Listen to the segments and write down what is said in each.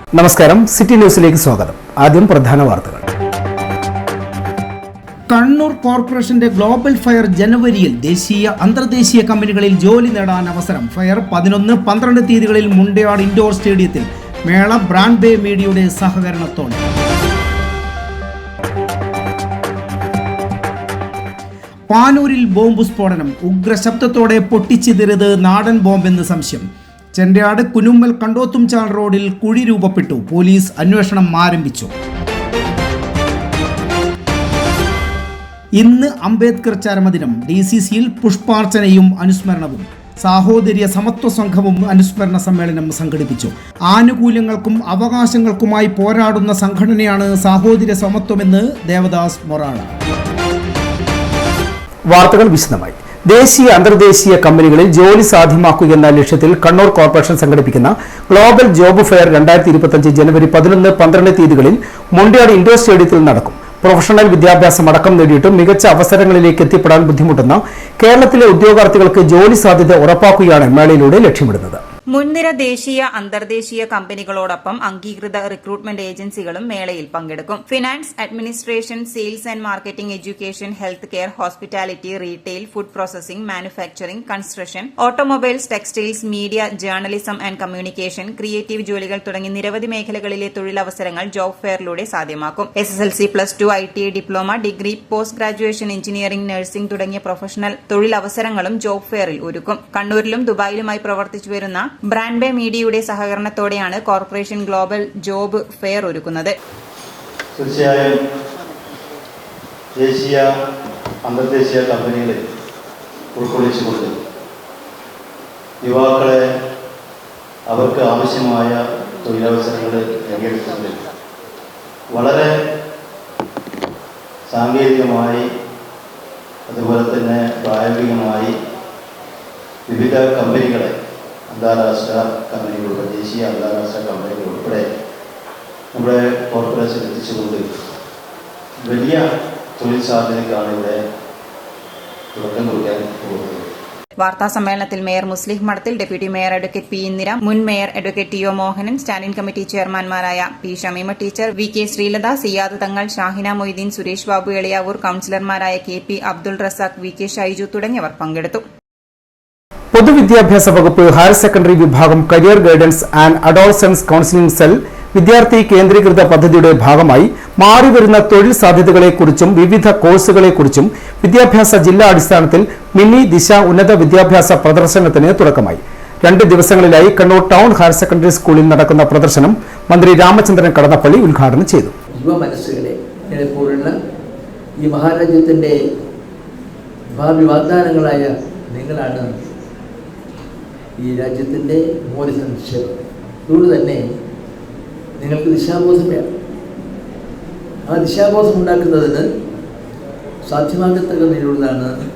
നമസ്കാരം, സിറ്റി ന്യൂസിലേക്ക് സ്വാഗതം. ആദ്യം പ്രധാന വാർത്തകൾ. കണ്ണൂർ കോർപ്പറേഷന്റെ ഗ്ലോബൽ ഫെയർ ജനുവരിയിൽ ദേശീയ അന്തർദേശീയ കമ്പനികളിൽ ജോലി നേടാൻ അവസരം. ഫെയർ 11-12 തീയതികളിൽ മുണ്ടയാട് ഇൻഡോർ സ്റ്റേഡിയത്തിൽ. മേള ബ്രാൻഡ് ബേ മീഡിയയുടെ സഹകരണത്തോടെ. പാനൂരിൽ ബോംബ് സ്ഫോടനം. ഉഗ്രശബ്ദത്തോടെ പൊട്ടിച്ചിതറിയത് നാടൻ ബോംബെന്ന് സംശയം. ചെണ്ടയാട് കുനുമ്മൽ കണ്ടോത്തുംചാൽ റോഡിൽ കുഴി രൂപപ്പെട്ടു. പോലീസ് അന്വേഷണം ആരംഭിച്ചു. ഇന്ന് അംബേദ്കർ ചരമദിനം. DCCയിൽ പുഷ്പാർച്ചനയും അനുസ്മരണവും. സാഹോദര്യ സമത്വ സംഘവും അനുസ്മരണ സമ്മേളനം സംഘടിപ്പിച്ചു. ആനുകൂല്യങ്ങൾക്കും അവകാശങ്ങൾക്കുമായി പോരാടുന്ന സംഘടനയാണ് സാഹോദര്യ സമത്വമെന്ന് ദേവദാസ് മൊറാള. വാർത്തകൾ വിശദമായി. ദേശീയ അന്തർദേശീയ കമ്പനികളിൽ ജോലി സാധ്യമാക്കുകയെന്ന ലക്ഷ്യത്തിൽ കണ്ണൂർ കോർപ്പറേഷൻ സംഘടിപ്പിക്കുന്ന ഗ്ലോബൽ ജോബ് ഫെയർ 2025 ജനുവരി 11-12 തീയതികളിൽ മുണ്ടയാട് ഇൻഡോർ സ്റ്റേഡിയത്തിൽ നടക്കും. പ്രൊഫഷണൽ വിദ്യാഭ്യാസം അടക്കം നേടിയിട്ടും മികച്ച അവസരങ്ങളിലേക്ക് എത്തിപ്പെടാൻ ബുദ്ധിമുട്ടുന്ന കേരളത്തിലെ ഉദ്യോഗാർത്ഥികൾക്ക് ജോലി സാധ്യത ഉറപ്പാക്കുകയാണ് മേളയിലൂടെ ലക്ഷ്യമിടുന്നത്. മുൻനിര ദേശീയ അന്തർദേശീയ കമ്പനികളോടൊപ്പം അംഗീകൃത റിക്രൂട്ട്മെന്റ് ഏജൻസികളും മേളയിൽ പങ്കെടുക്കും. Finance, administration, sales and marketing, education, health care, hospitality, retail, food processing, manufacturing, construction, automobiles, textiles, media, journalism and communication, creative ജോലികൾ തുടങ്ങി നിരവധി മേഖലകളിലെ തൊഴിലവസരങ്ങൾ ജോബ് ഫെയറിലൂടെ സാധ്യമാക്കും. SSLC, +2, ITI, diploma, degree, post graduation, engineering, nursing തുടങ്ങിയ പ്രൊഫഷണൽ തൊഴിലവസരങ്ങളും job ഫെയറിൽ ഒരുക്കും. കണ്ണൂരിലും ദുബായിലുമായി പ്രവർത്തിച്ചു വരുന്ന ബ്രാൻഡ് ബേ മീഡിയയുടെ സഹകരണത്തോടെയാണ് കോർപ്പറേഷൻ ഗ്ലോബൽ ജോബ് ഫെയർ ഒരുക്കുന്നത്. തീർച്ചയായും ദേശീയ അന്തർദേശീയ കമ്പനികളെ ഉൾക്കൊള്ളിച്ചുകൊണ്ട് യുവാക്കളെ അവർക്ക് ആവശ്യമായ തൊഴിലവസരങ്ങൾ നേടിയെടുക്കുന്നത് വളരെ സാങ്കേതികമായി അതുപോലെ തന്നെ പ്രായോഗികമായി വിവിധ കമ്പനികളെ, അന്താരാഷ്ട്ര കമ്പനികളുടെ, ദേശീയ അന്താരാഷ്ട്ര കമ്പനികൾ ഉൾപ്പെടെ നമ്മുടെ കോർപ്പറേഷൻ എത്തിച്ചുകൊണ്ട് വലിയ തൊഴിൽ സാധ്യതയ്ക്കാണ് ഇവിടെ തുടക്കം കുറിക്കാൻ പോകുന്നത്. വാർത്താ സമ്മേളനത്തിൽ mayor Muslih Madathil, deputy mayor advocate P Indira, മുൻ mayor advocate T O Mohanan, standing committee ചെയർമാൻമാരായ P Shameema teacher, VK Sreelatha, Siyad Thangal, Shahina Moideen, Suresh Babu Eliyavoor, കൌൺസിലർമാരായ KP Abdul Razak, VK Shaiju തുടങ്ങിയവർ പങ്കെടുത്തു. പൊതുവിദ്യാഭ്യാസ വകുപ്പ് ഹയർ സെക്കൻഡറി വിഭാഗം career guidance and adolescence counselling cell വിദ്യാർത്ഥി കേന്ദ്രീകൃത പദ്ധതിയുടെ ഭാഗമായി മാറിവരുന്ന തൊഴിൽ സാധ്യതകളെക്കുറിച്ചും വിവിധ കോഴ്സുകളെക്കുറിച്ചും വിദ്യാഭ്യാസ ജില്ലാ അടിസ്ഥാനത്തിൽ മിനി ദിശ ഉന്നത വിദ്യാഭ്യാസ പ്രദർശനത്തിന് തുടക്കമായി. 2 ദിവസങ്ങളിലായി കണ്ണൂർ ടൗൺ ഹയർ സെക്കൻഡറി സ്കൂളിൽ നടക്കുന്ന പ്രദർശനം മന്ത്രി രാമചന്ദ്രൻ കടന്നപ്പള്ളി ഉദ്ഘാടനം ചെയ്തു. യുവ മനസ്സുകളെ പോലുള്ള ഈ മഹാരാജ്യത്തിന്റെ ഭാവി വാഗ്ദാനങ്ങളായ നിങ്ങളാണ് ഈ രാജ്യത്തിന്റെ മൂലധന നിക്ഷേപം. അതുകൊണ്ട് തന്നെ നിങ്ങൾക്ക് ദിശാബോധം വേണം. ആ ദിശാബോധം ഉണ്ടാക്കുന്നതിന് സാധ്യമാകത്തക്ക നിലയിലുള്ളതാണ്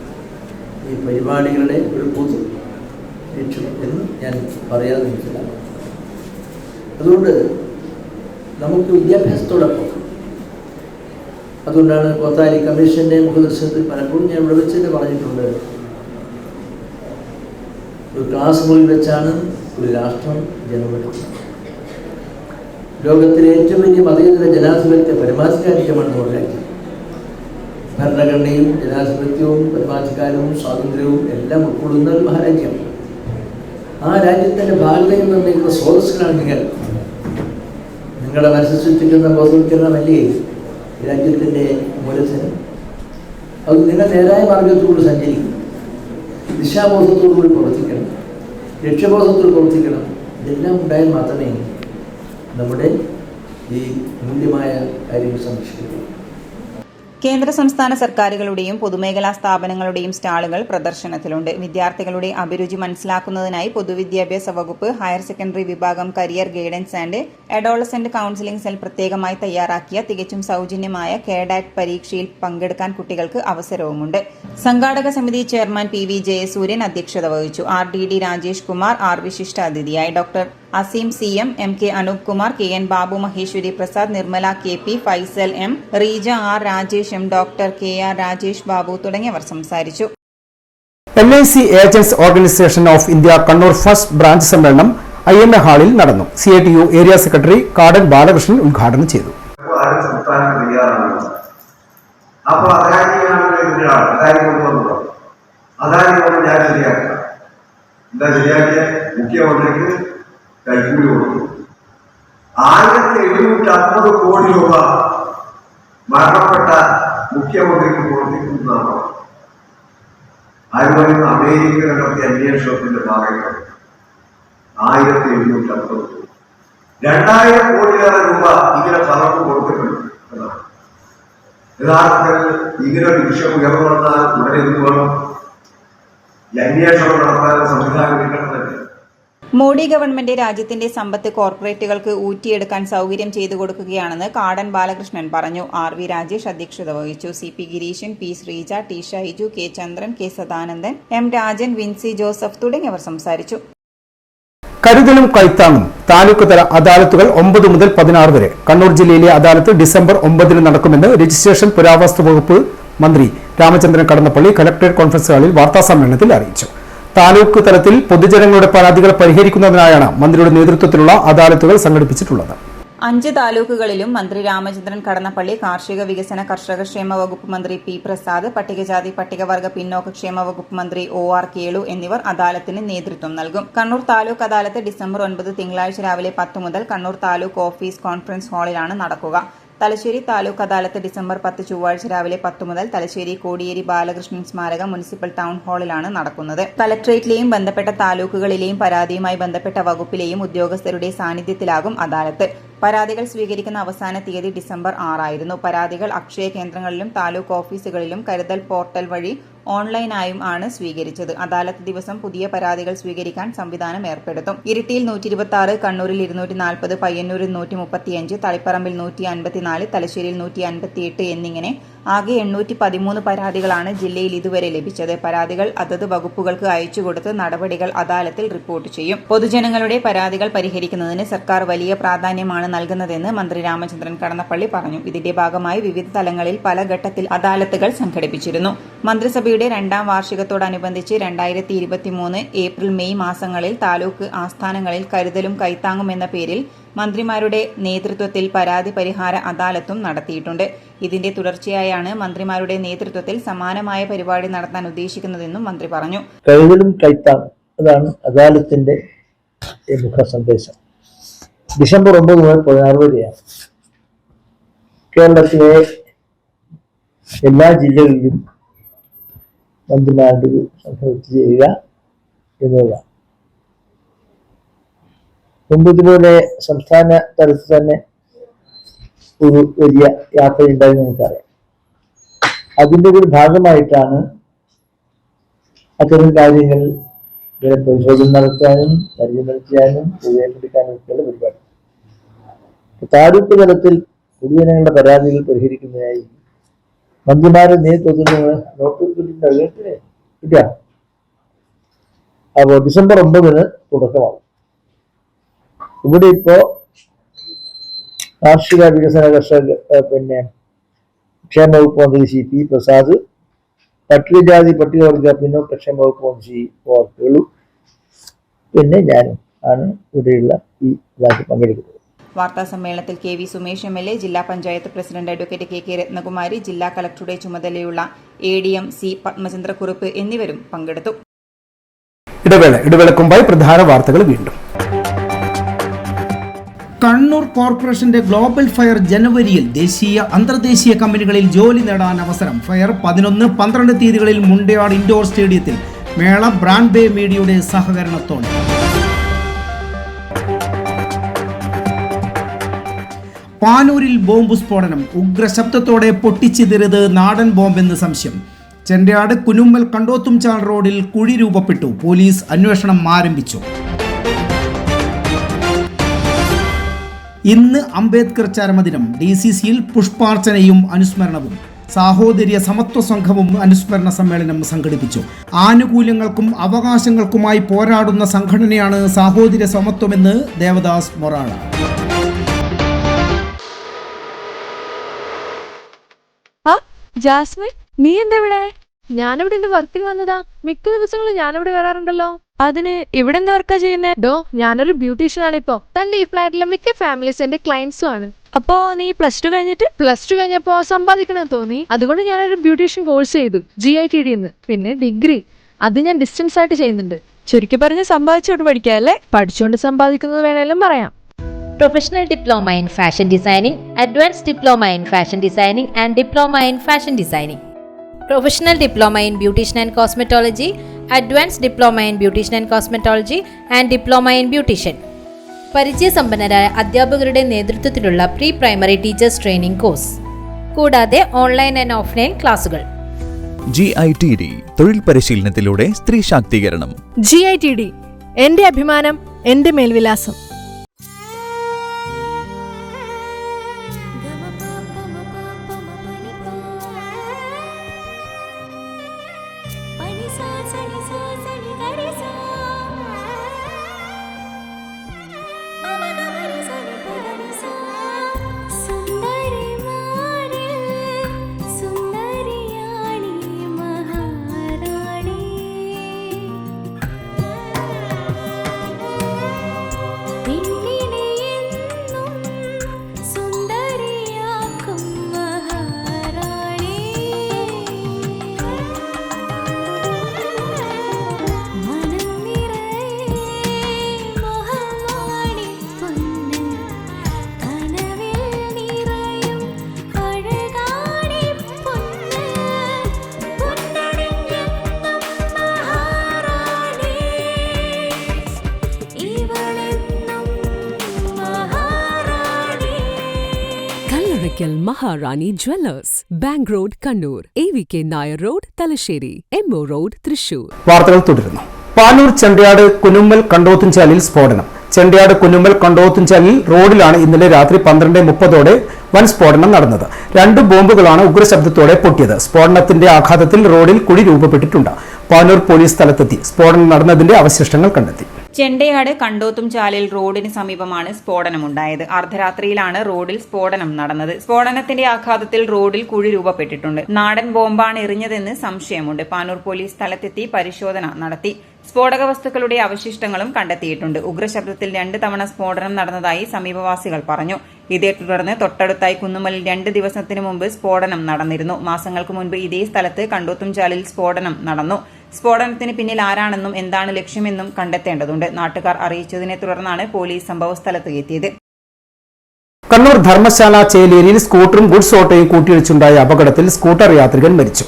ഈ പരിപാടികളുടെ ഒരു പൊതു ലക്ഷ്യം എന്ന് ഞാൻ പറയാതെ നിൽക്കില്ല. അതുകൊണ്ട് നമുക്ക് വിദ്യാഭ്യാസത്തോടൊപ്പം, അതുകൊണ്ടാണ് കോത്താരി കമ്മീഷന്റെ മുഖദർശനത്തിൽ പലപ്പോഴും ഞാൻ ഇവിടെ വെച്ച് തന്നെ പറഞ്ഞിട്ടുണ്ട്, ഒരു ക്ലാസ് മുറിയിൽ വെച്ചാണ് ഒരു രാഷ്ട്രം ജനപ്പെടുന്നത്. ലോകത്തിലെ ഏറ്റവും വലിയ മതേതര ജനാധിപത്യ പരമാധികാരികമാണ് നമ്മുടെ രാജ്യം. ഭരണഘടനയും ജനാധിപത്യവും പരമാധികാരവും സ്വാതന്ത്ര്യവും എല്ലാം ഉൾക്കൊള്ളുന്ന ഒരു മഹാരാജ്യം. ആ രാജ്യത്തിൻ്റെ ഭാഗതയിൽ നിർണ്ണയിക്കുന്ന സ്രോതസ്സുകളാണ് നിങ്ങൾ. നിങ്ങളുടെ മനസ്സിൽ സൃഷ്ടിക്കുന്ന ബോധവൽക്കരണമല്ലേ രാജ്യത്തിൻ്റെ മൂലധനം. അത് നിങ്ങൾ നേരായ മാർഗത്തിലൂടെ സഞ്ചരിക്കും. ദിശാബോധത്തോടുകൂടി പ്രവർത്തിക്കണം, ലക്ഷ്യബോധത്തോട് പ്രവർത്തിക്കണം. ഇതെല്ലാം ഉണ്ടായാൽ മാത്രമേ നമ്മുടെ ഈ മൂല്യമായ കാര്യങ്ങൾ സംരക്ഷിക്കൂ. കേന്ദ്ര സംസ്ഥാന സർക്കാരുകളുടെയും പൊതുമേഖലാ സ്ഥാപനങ്ങളുടെയും സ്റ്റാളുകൾ പ്രദർശനത്തിലുണ്ട്. വിദ്യാർത്ഥികളുടെ അഭിരുചി മനസ്സിലാക്കുന്നതിനായി പൊതുവിദ്യാഭ്യാസ വകുപ്പ് ഹയർ സെക്കൻഡറി വിഭാഗം career guidance and adolescent counselling cell പ്രത്യേകമായി തയ്യാറാക്കിയ തികച്ചും സൗജന്യമായ KDAT പരീക്ഷയിൽ പങ്കെടുക്കാൻ കുട്ടികൾക്ക് അവസരവുമുണ്ട്. സംഘാടക സമിതി ചെയർമാൻ PV ജയസൂര്യൻ അധ്യക്ഷത വഹിച്ചു. RDD രാജേഷ് കുമാർ വിശിഷ്ട അതിഥിയായി. Doctor Aseem CM, MK Anoop Kumar, KN Babu, Maheshwari Prasad, Nirmala KP, Faisal M, Reeja R, Rajesh M, doctor KR Rajesh Babu തുടങ്ങിയവർ സംസാരിച്ചു. LIC agents organisation of India Kannur first branch സമ്മേളനം IMA ഹാളിൽ നടന്നു. CITU area secretary Kadan Balakrishnan ഉദ്ഘാടനം ചെയ്തു. മുഖ്യമന്ത്രിക്ക് കൈക്കൂലി കൊടുത്തു. 1750 കോടി രൂപ മരണപ്പെട്ട മുഖ്യമന്ത്രിക്ക് കൊടുത്തിട്ടുണ്ടെന്നാണ് ആരും അമേരിക്ക നടത്തിയ അന്വേഷണത്തിന്റെ ഭാഗമായി 1750 കോടി 2000 കോടിയേറെ രൂപ ഇങ്ങനെ പലർക്കും കൊടുത്തിട്ടുണ്ട് എന്നാണ്. യഥാർത്ഥത്തിൽ ഇങ്ങനെ ഒരു വിഷയം ഉയർന്നു വന്നാൽ ഉടനെ എന്ത് വേണം? അന്വേഷണം നടത്താൻ സംവിധാനം കിട്ടണമെന്നല്ലേ. മോഡി ഗവൺമെന്റ് രാജ്യത്തിന്റെ സമ്പത്ത് കോർപ്പറേറ്റുകൾക്ക് ഊറ്റിയെടുക്കാൻ സൌകര്യം ചെയ്തു കൊടുക്കുകയാണെന്ന് കാടൻ ബാലകൃഷ്ണൻ പറഞ്ഞു. RV രാജേഷ് അധ്യക്ഷത വഹിച്ചു. CP Gireeshan, P Sreeja, T Shaiju, K Chandran, K Sadanandan, M Rajan, Vinsy Joseph തുടങ്ങിയവർ സംസാരിച്ചു. കരുതലും കൈത്താങ്ങും താലൂക്ക് തല അദാലത്തുകൾ 9 മുതൽ 16 വരെ. കണ്ണൂർ ജില്ലയിലെ അദാലത്ത് ഡിസംബർ 9 നടക്കുമെന്ന് രജിസ്ട്രേഷൻ പുരാവസ്തു വകുപ്പ് മന്ത്രി രാമചന്ദ്രൻ കടന്നപ്പള്ളി കലക്ടറേറ്റ് കോൺഫറൻസ് ഹാളിൽ വാർത്താസമ്മേളനത്തിൽ അറിയിച്ചു. താലൂക്ക് തലത്തിൽ പൊതുജനങ്ങളുടെ പരാതികൾ പരിഹരിക്കുന്നതിനായാണ് മന്ത്രിയുടെ നേതൃത്വത്തിലുള്ള അദാലത്തുകൾ സംഘടിപ്പിച്ചിട്ടുള്ളത്. 5 താലൂക്കുകളിലും മന്ത്രി രാമചന്ദ്രൻ കടന്നപ്പള്ളി, കാർഷിക വികസന കർഷകക്ഷേമ വകുപ്പ് മന്ത്രി P പ്രസാദ്, പട്ടികജാതി പട്ടികവർഗ പിന്നോക്കക്ഷേമ വകുപ്പ് മന്ത്രി OR കേളു എന്നിവർ അദാലത്തിന് നേതൃത്വം നൽകും. കണ്ണൂർ താലൂക്ക് അദാലത്ത് ഡിസംബർ 9 തിങ്കളാഴ്ച രാവിലെ 10 മുതൽ കണ്ണൂർ താലൂക്ക് ഓഫീസ് കോൺഫറൻസ് ഹാളിലാണ് നടക്കുക. തലശ്ശേരി താലൂക്ക് അദാലത്ത് ഡിസംബർ 10 ചൊവ്വാഴ്ച രാവിലെ 10 മുതൽ തലശ്ശേരി കോടിയേരി ബാലകൃഷ്ണൻ സ്മാരക മുനിസിപ്പൽ ടൗൺ ഹാളിലാണ് നടക്കുന്നത്. കലക്ടറേറ്റിലെയും ബന്ധപ്പെട്ട താലൂക്കുകളിലെയും പരാതിയുമായി ബന്ധപ്പെട്ട വകുപ്പിലെയും ഉദ്യോഗസ്ഥരുടെ സാന്നിധ്യത്തിലാകും അദാലത്ത്. പരാതികൾ സ്വീകരിക്കുന്ന അവസാന തീയതി ഡിസംബർ 6 ആയിരുന്നു. പരാതികൾ അക്ഷയ കേന്ദ്രങ്ങളിലും താലൂക്ക് ഓഫീസുകളിലും കരുതൽ പോർട്ടൽ വഴി ഓൺലൈനായും ആണ് സ്വീകരിച്ചത്. അദാലത്ത് ദിവസം പുതിയ പരാതികൾ സ്വീകരിക്കാൻ സംവിധാനം ഏർപ്പെടുത്തും. ഇരിട്ടിയിൽ 126, കണ്ണൂരിൽ 240, പയ്യന്നൂരിൽ 135, തളിപ്പറമ്പിൽ 154, തലശ്ശേരിയിൽ 158 എന്നിങ്ങനെ ആകെ 813 പരാതികളാണ് ജില്ലയിൽ ഇതുവരെ ലഭിച്ചത്. പരാതികൾ അതത് വകുപ്പുകൾക്ക് അയച്ചുകൊടുത്ത് നടപടികൾ അദാലത്തിൽ റിപ്പോർട്ട് ചെയ്യും. പൊതുജനങ്ങളുടെ പരാതികൾ പരിഹരിക്കുന്നതിന് സർക്കാർ വലിയ പ്രാധാന്യമാണ് നൽകുന്നതെന്ന് മന്ത്രി രാമചന്ദ്രൻ കടന്നപ്പള്ളി പറഞ്ഞു. ഇതിന്റെ ഭാഗമായി വിവിധ തലങ്ങളിൽ പല ഘട്ടത്തിൽ അദാലത്തുകൾ സംഘടിപ്പിച്ചിരുന്നു. മന്ത്രിസഭയുടെ 2ാം വാർഷികത്തോടനുബന്ധിച്ച് 2023 ഏപ്രിൽ മെയ് മാസങ്ങളിൽ താലൂക്ക് ആസ്ഥാനങ്ങളിൽ കരുതലും കൈത്താങ്ങും എന്ന പേരിൽ മന്ത്രിമാരുടെ നേതൃത്വത്തിൽ പരാതി പരിഹാര അദാലത്തും നടത്തിയിട്ടുണ്ട്. ഇതിന്റെ തുടർച്ചയായാണ് മന്ത്രിമാരുടെ നേതൃത്വത്തിൽ സമാനമായ പരിപാടി നടത്താൻ ഉദ്ദേശിക്കുന്നതെന്നും മന്ത്രി പറഞ്ഞു. കരുതലും കൈത്താങ്ങും അതാണ് അദാലത്തിന്റെ മുഖ സന്ദേശം. ഡിസംബർ 9 മുതൽ 16 വരെയാണ്. കേരളത്തിലെ എല്ലാ ജില്ലകളിലും മന്ത്രിമാരുടെ സംഘടിച്ച് ചെയ്യുക എന്നുള്ളതാണ്. മുമ്പ് ഇതുപോലെ സംസ്ഥാന തലത്തിൽ തന്നെ ഒരു വലിയ യാത്രയുണ്ടായി നമുക്കറിയാം. അതിൻ്റെ ഒരു ഭാഗമായിട്ടാണ് അത്തരം കാര്യങ്ങൾ പരിശോധന നടത്താനും പരിചയം ചെയ്യാനും ഉപയോഗപ്പെടുത്താനും ഒക്കെയുള്ള പരിപാടി. താലൂക്ക് തലത്തിൽ പൊതുജനങ്ങളുടെ പരാതികൾ പരിഹരിക്കുന്നതിനായി മന്ത്രിമാരുടെ നേതൃത്വത്തിൽ കിട്ടുക. അപ്പോൾ ഡിസംബർ 9 തുടക്കമാകും. ഇവിടെ ഇപ്പോ കാർഷിക വികസന കർഷക ക്ഷേമ വകുപ്പ് മന്ത്രി CP പ്രസാദ്, പട്ടികജാതി പട്ടികവർഗ പിന്നോക്കക്ഷേമ വകുപ്പ് മന്ത്രി OR കേളു, പിന്നെ ഞാനും ആണ് ഇവിടെയുള്ള ഈ ഇതാക്കി പങ്കെടുക്കുന്നത്. വാർത്താ സമ്മേളനത്തിൽ KV സുമേഷ് MLA, ജില്ലാ panchayat president advocate KK Ratnakumari, ജില്ലാ കളക്ടറുടെ ചുമതലയുള്ള ADM C പത്മചന്ദ്രക്കുറുപ്പ് എന്നിവരും പങ്കെടുത്തു. ഇടവേളക്കുമ്പായി പ്രധാന വാർത്തകൾ വീണ്ടും. കണ്ണൂർ കോർപ്പറേഷന്റെ ഗ്ലോബൽ ഫയർ ജനുവരിയിൽ ദേശീയ അന്തർദേശീയ കമ്പനികളിൽ ജോലി നേടാൻ അവസരം. ഫയർ 11, 12 തീയതികളിൽ മുണ്ടയാട് ഇൻഡോർ സ്റ്റേഡിയത്തിൽ. മേള ബ്രാൻഡ് ബേ മീഡിയയുടെ സഹകരണത്തോടെ. പാനൂരിൽ ബോംബ് സ്ഫോടനം. ഉഗ്രശബ്ദത്തോടെ പൊട്ടിച്ചിതറിയത് നാടൻ ബോംബെന്ന് സംശയം. ചെണ്ടയാട് കുനുമ്മൽ കണ്ടോത്തുംചാൽ റോഡിൽ കുഴി രൂപപ്പെട്ടു. പോലീസ് അന്വേഷണം ആരംഭിച്ചു. ഇന്ന് അംബേദ്കർ ചരമദിനം. DCCയിൽ പുഷ്പാർച്ചനയും അനുസ്മരണവും. സാഹോദര്യ സമത്വ സംഘവും അനുസ്മരണ സമ്മേളനം സംഘടിപ്പിച്ചു. ആനുകൂല്യങ്ങൾക്കും അവകാശങ്ങൾക്കുമായി പോരാടുന്ന സംഘടനയാണ് സാഹോദര്യ സമത്വമെന്ന് ദേവദാസ് മൊറാള. ജാസ്മിൻ, നീ എന്താ ഇവിടെ? ഞാനിവിടെ എന്റെ വർക്കിൽ വന്നതാ. മിക്ക ദിവസങ്ങളും ഞാനിവിടെ വരാറുണ്ടല്ലോ. അതിന് ഇവിടെ എന്താ വർക്കാ ചെയ്യുന്നേ? ഞാനൊരു ബ്യൂട്ടീഷ്യൻ ആണ് ഇപ്പൊ. തന്റെ ഈ ഫ്ലാറ്റിലെ മിക്ക ഫാമിലീസ് എന്റെ ക്ലയൻസും ആണ്. അപ്പോ നീ +2 കഴിഞ്ഞിട്ട്? +2 കഴിഞ്ഞപ്പോ സമ്പാദിക്കണം തോന്നി. അതുകൊണ്ട് ഞാനൊരു ബ്യൂട്ടീഷ്യൻ കോഴ്സ് ചെയ്തു GITD ന്ന്. പിന്നെ ഡിഗ്രി അത് ഞാൻ ഡിസ്റ്റൻസ് ആയിട്ട് ചെയ്യുന്നുണ്ട്. ചുരുക്കി പറഞ്ഞ് സമ്പാദിച്ചോണ്ട് പഠിക്കാല്ലേ? പഠിച്ചുകൊണ്ട് സമ്പാദിക്കുന്നത് വേണേലും പറയാം. Professional Diploma in Fashion Designing, Advanced Diploma in Fashion Designing and Diploma in Fashion Designing. Professional Diploma in Beautician and Cosmetology, Advanced Diploma in Beautician and Cosmetology and Diploma in Beautician. പരിചയസമ്പന്നരായ അധ്യാപകരുടെ നേതൃത്വത്തിലുള്ള pre primary teachers training course, കൂടാതെ online and offline ക്ലാസുകൾ. GITD തൊഴിൽ പരിശീലനത്തിലൂടെ സ്ത്രീ ശാക്തീകരണം. GITD എന്റെ അഭിമാനം, എന്റെ മേൽവിലാസം. Maharani Jewellers, Bank Road, Kannur, AVK Nair Road, Talasheri, MO Road, Thrissur. വാർത്തകൾ തുടരുന്നു. പാനൂർ ചെണ്ടയാട് കുന്നുമ്മൽ കണ്ടോത്തുംചാലിൽ സ്ഫോടനം. ചെണ്ടയാട് കുന്നുമ്മൽ കണ്ടോത്തുംചാലിൽ റോഡിലാണ് ഇന്നലെ രാത്രി 12:30 വൻ സ്ഫോടനം നടന്നത്. 2 ബോംബുകളാണ് ഉഗ്രശബ്ദത്തോടെ പൊട്ടിയത്. സ്ഫോടനത്തിന്റെ ആഘാതത്തിൽ റോഡിൽ കുഴി രൂപപ്പെട്ടിട്ടുണ്ട്. പാനൂർ പോലീസ് സ്ഥലത്തെത്തി സ്ഫോടനം നടന്നതിന്റെ അവശിഷ്ടങ്ങൾ കണ്ടെത്തി. ചെണ്ടയാട് കണ്ടോത്തുംചാലിൽ റോഡിന് സമീപമാണ് സ്ഫോടനമുണ്ടായത്. അർദ്ധരാത്രിയിലാണ് റോഡിൽ സ്ഫോടനം നടന്നത്. സ്ഫോടനത്തിന്റെ ആഘാതത്തിൽ റോഡിൽ കുഴി രൂപപ്പെട്ടിട്ടുണ്ട്. നാടൻ ബോംബാണ് എറിഞ്ഞതെന്ന് സംശയമുണ്ട്. പാനൂർ പോലീസ് സ്ഥലത്തെത്തി പരിശോധന നടത്തി. സ്ഫോടക വസ്തുക്കളുടെ അവശിഷ്ടങ്ങളും കണ്ടെത്തിയിട്ടുണ്ട്. ഉഗ്രശബ്ദത്തിൽ 2 തവണ സ്ഫോടനം നടന്നതായി സമീപവാസികൾ പറഞ്ഞു. ഇതേ തുടർന്ന് തൊട്ടടുത്തായി കുന്നുമ്മലിൽ 2 ദിവസത്തിനു മുമ്പ് സ്ഫോടനം നടന്നിരുന്നു. മാസങ്ങൾക്ക് മുൻപ് ഇതേ സ്ഥലത്ത് കണ്ടോത്തുംചാലിൽ സ്ഫോടനം നടന്നു. സ്ഫോടനത്തിന് പിന്നിൽ ആരാണെന്നും എന്താണ് ലക്ഷ്യമെന്നും കണ്ടെത്തേണ്ടതുണ്ട്. നാട്ടുകാർ അറിയിച്ചതിനെ തുടർന്നാണ് പോലീസ് സംഭവസ്ഥലത്ത് എത്തിയത്. കണ്ണൂർ ധർമ്മശാല ചേലേരിയിൽ സ്കൂട്ടറും ഗുഡ്സ് ഓട്ടോയും കൂട്ടിയിടിച്ചുണ്ടായ അപകടത്തിൽ സ്കൂട്ടർ യാത്രികൻ മരിച്ചു.